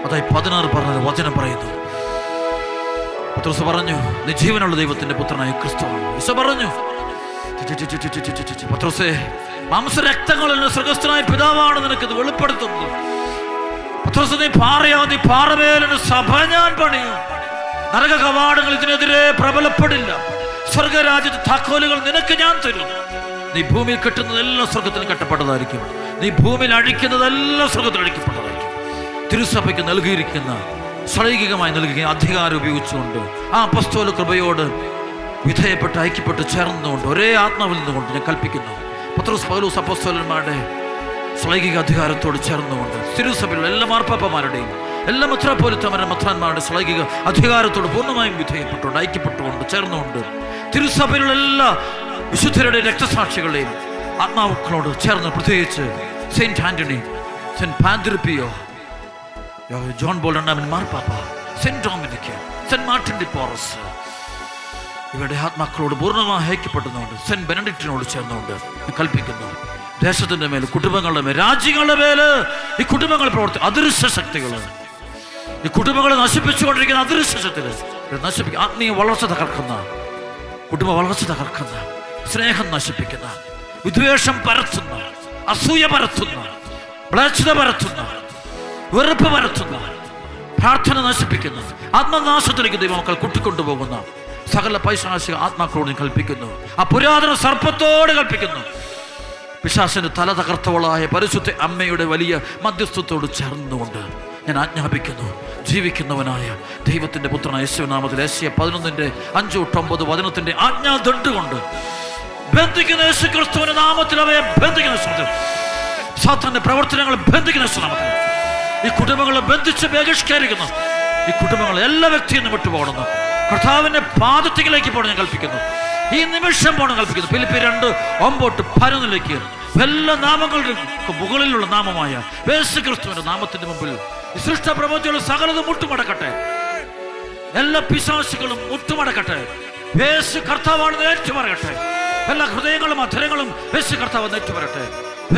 മത്തായി 16 പറഞ്ഞത് വചനം പറയുന്നു. പത്രോസ് പറഞ്ഞു, നീ ജീവനുള്ള ദൈവത്തിന്റെ പുത്രനായ ക്രിസ്തുവാണ്. ഈശോ പറഞ്ഞു, പത്രോസേ, മാംസരക്തങ്ങളിൽ സ്വർഗ്ഗസ്ഥനായ പിതാവാണ് നിനക്കിത് വെളിപ്പെടുത്തുന്നത്. പത്രോസ്, നീ പാറയാ, നീ പാറമേൽ എൻ്റെ സഭ ഞാൻ പണിയും. നരക കവാടങ്ങൾ ഇതിനെതിരെ പ്രബലപ്പെടില്ല. സ്വർഗരാജ്യത്തെ താക്കോലുകൾ നിനക്ക് ഞാൻ തരും. നീ ഭൂമിയിൽ കെട്ടുന്നതെല്ലാം സ്വർഗത്തിൽ കെട്ടപ്പെട്ടതായിരിക്കും. നീ ഭൂമിയിൽ അഴിക്കുന്നതെല്ലാം സ്വർഗത്തിൽ അഴിക്കപ്പെട്ടതായിരിക്കും. തിരുസഭയ്ക്ക് നൽകിയിരിക്കുന്ന ശ്ലൈകികമായി നൽകിയ അധികാരം ഉപയോഗിച്ചുകൊണ്ട് ആ അപ്പസ്തോല കൃപയോട് വിധേയപ്പെട്ട് ഐക്യപ്പെട്ട് ചേർന്നുകൊണ്ട് ഒരേ ആത്മാവിൽ നിന്നുകൊണ്ട് ഞാൻ കൽപ്പിക്കുന്നു. പത്രോസ് പൗലോസ് അപ്പസ്തോലന്മാരുടെ ശ്ലൈകിക അധികാരത്തോട് ചേർന്നുകൊണ്ട് തിരുസഭയിലുള്ള എല്ലാ മാർപ്പാപ്പമാരുടെയും എല്ലാ മെത്രാപ്പോലിത്തമാരുടെ ശ്ലൈകിക അധികാരത്തോട് പൂർണ്ണമായും വിധേയപ്പെട്ടുകൊണ്ട് ഐക്യപ്പെട്ടുകൊണ്ട് ചേർന്നുകൊണ്ട് തിരുസഭയിലുള്ള എല്ലാ വിശുദ്ധരുടെയും രക്തസാക്ഷികളുടെയും ആത്മാക്കളോട് ചേർന്ന്, പ്രത്യേകിച്ച് saint Antony, saint Padre Pio, John Paul രണ്ടാമൻ മാർപ്പാപ്പ, saint Dominic, saint Martin de Porres, ഇവരുടെ ആത്മാക്കളോട് പൂർണ്ണമായി ഐക്യപ്പെടുന്നുകൊണ്ട് സെന്റ് ബെനഡിക്റ്റിനോട് ചേർന്നുകൊണ്ട് കൽപ്പിക്കുന്നു. ദേശത്തിന്റെ മേൽ, കുടുംബങ്ങളുടെ മേൽ, രാജ്യങ്ങളുടെ മേൽ ഈ കുടുംബങ്ങൾ പ്രവർത്തി അദൃശ്യ ശക്തികൾ, ഈ കുടുംബങ്ങളെ നശിപ്പിച്ചുകൊണ്ടിരിക്കുന്ന അദൃശ്യ ശക്തികൾ നശിപ്പിക്കുക. ആത്മീയ വളർച്ച തകർക്കുന്ന, കുടുംബ വളർച്ച തകർക്കുന്ന, സ്നേഹം നശിപ്പിക്കുന്ന, വിദ്വേഷം പരത്തുന്ന, അസൂയ പരത്തുന്ന, മ്ലേച്ഛത പരത്തുന്ന, വെറുപ്പ് പരത്തുന്ന, പ്രാർത്ഥന നശിപ്പിക്കുന്നു, ആത്മനാശത്തിലേക്ക് ദൈവമക്കൾ കൂട്ടിക്കൊണ്ടുപോകുന്ന സകല പൈശാചിക ആത്മാക്കളോട് കൽപ്പിക്കുന്നു, ആ പുരാതന സർപ്പത്തോട് കൽപ്പിക്കുന്നു. പിശാചിന്റെ തല തകർത്തവളായ പരിശുദ്ധ അമ്മയുടെ വലിയ മധ്യസ്ഥത്തോട് ചേർന്നുകൊണ്ട് ഞാൻ ആജ്ഞാപിക്കുന്നു, ജീവിക്കുന്നവനായ ദൈവത്തിന്റെ പുത്രനായ യേശുവിന്റെ നാമത്തിൽ യെശയ്യാ 11:5-9 വചനത്തിന്റെ ആജ്ഞാദണ്ഡുകൊണ്ട് ബന്ധിക്കുന്ന യേശു ക്രിസ്തുവിന്റെ നാമത്തിൽ അവയെ ബന്ധിക്കുന്ന സാത്താന്റെ പ്രവർത്തനങ്ങൾ ബന്ധിക്കുന്ന നാമത്തിൽ ഈ കുടുംബങ്ങളെ ബന്ധിച്ച് ബഹിഷ്കരിക്കുന്നു. ഈ കുടുംബങ്ങൾ എല്ലാ വ്യക്തിയും വിട്ടുപോകണമെന്ന് കർത്താവിന്റെ പാദത്തിലേക്ക് പോകണം ഞാൻ കൽപ്പിക്കുന്നു. ഈ നിമിഷം പോകണം കൽപ്പിക്കുന്നു. ഫിലിപ്പിയർ 2:9-11 എല്ലാ നാമങ്ങളുടെ മുകളിലുള്ള നാമമായ യേശു ക്രിസ്തുവിന്റെ നാമത്തിന്റെ മുമ്പിൽ ഈ സൃഷ്ടപ്രപഞ്ചങ്ങളും സകലതും മുട്ടുമടക്കട്ടെ. എല്ലാ പിശാചുകളും മുട്ടുമടക്കട്ടെ. യേശു കർത്താവാണെന്ന് ഏറ്റുപറയട്ടെ. എല്ലാ ഹൃദയങ്ങളും അധരങ്ങളും യേശു കർത്താവ് ഏറ്റുപറയട്ടെ.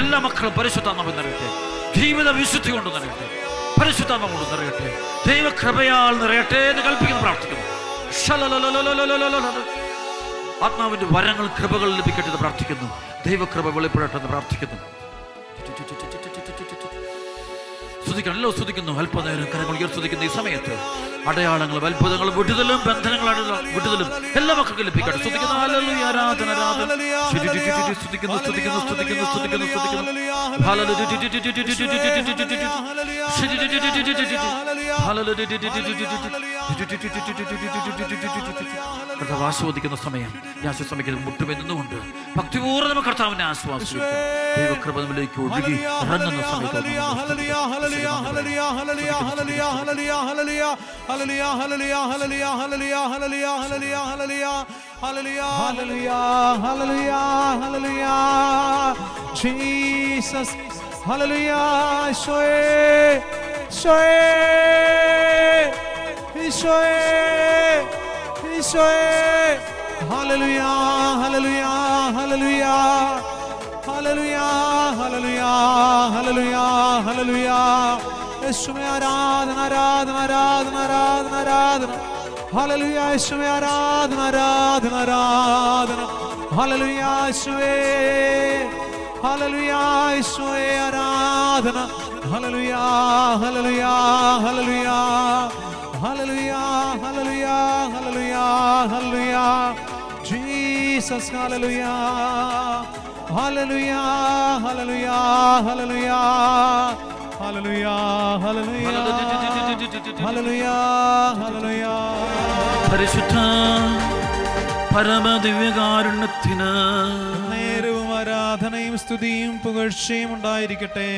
എല്ലാ മക്കളും പരിശുദ്ധാത്മാവിൽ നിറയട്ടെ. ജീവിത വിശുദ്ധി കൊണ്ട് നിറയട്ടെ. പരിശുദ്ധാത്മ കൊണ്ട് നിറയട്ടെ. ദൈവകൃപയാൽ നിറയട്ടെ എന്ന് കൽപ്പിക്കുന്നു, പ്രാർത്ഥിക്കുന്നു. ആത്മാവിന്റെ വരങ്ങൾ കൃപകൾ ലഭിക്കട്ടെ എന്ന് പ്രാർത്ഥിക്കുന്നു. ദൈവകൃപ വെളിപ്പെടട്ടെ എന്ന് പ്രാർത്ഥിക്കുന്നു. സ്തുതിക്കണം, സ്തുതിക്കുന്നു. അല്പനേരം കരങ്ങൾ ഉയർത്തുന്ന ഈ സമയത്ത് അടയാളങ്ങളും അത്ഭുതങ്ങളും വിടുതലും ബന്ധനങ്ങളും വിടുതലും എല്ലാ മക്കൾക്കും ലഭിക്കട്ടെ. സ്തുതിക്കുന്നു. ഹല്ലേലൂയ. ആരാധന ആരാധന. സ്തുതിക്കുന്നു സ്തുതിക്കുന്നു സ്തുതിക്കുന്നു സ്തുതിക്കുന്നു സ്തുതിക്കുന്നു. കർത്താവ് ആസ്വദിക്കുന്ന സമയം, ഈ ആശ്വാസമയ്ക്ക് മുട്ടുമെന്നുകൊണ്ട് ഭക്തിപൂർവ്വം കർത്താവിനെ ആശ്വാസിക്കും. ദൈവകൃപയിലേക്ക് ഒഴുകി ഇറങ്ങുന്ന സമയത്ത് Jesus, hallelujah, hallelujah, hallelujah, hallelujah, hallelujah, hallelujah, hallelujah, hallelujah. യേശുവേ ആരാധന ആരാധന ആരാധന ആരാധന ആരാധന. ഹല്ലേലൂയ. യേശുവേ ആരാധന ആരാധന ആരാധന. ഹല്ലേലൂയ. യേശുവേ ഹല്ലേലൂയ. യേശുവേ ആരാധന. ഹല്ലേലൂയ ഹല്ലേലൂയ ഹല്ലേലൂയ ഹല്ലേലൂയ ഹല്ലേലൂയ ഹല്ലേലൂയ ഹല്ലേലൂയ. ജീസസ് ഹല്ലേലൂയ ഹല്ലേലൂയ ഹല്ലേലൂയ ഹല്ലേലൂയ ഹല്ലേലൂയ ഹല്ലേലൂയ ഹല്ലേലൂയ ഹല്ലേലൂയ. പരിശുദ്ധ പരമദിവ്യകാരുണ്യത്തിന് നേരവും ആരാധനയും സ്തുതിയും പുകഴ്ചയും ഉണ്ടായിരിക്കട്ടെ.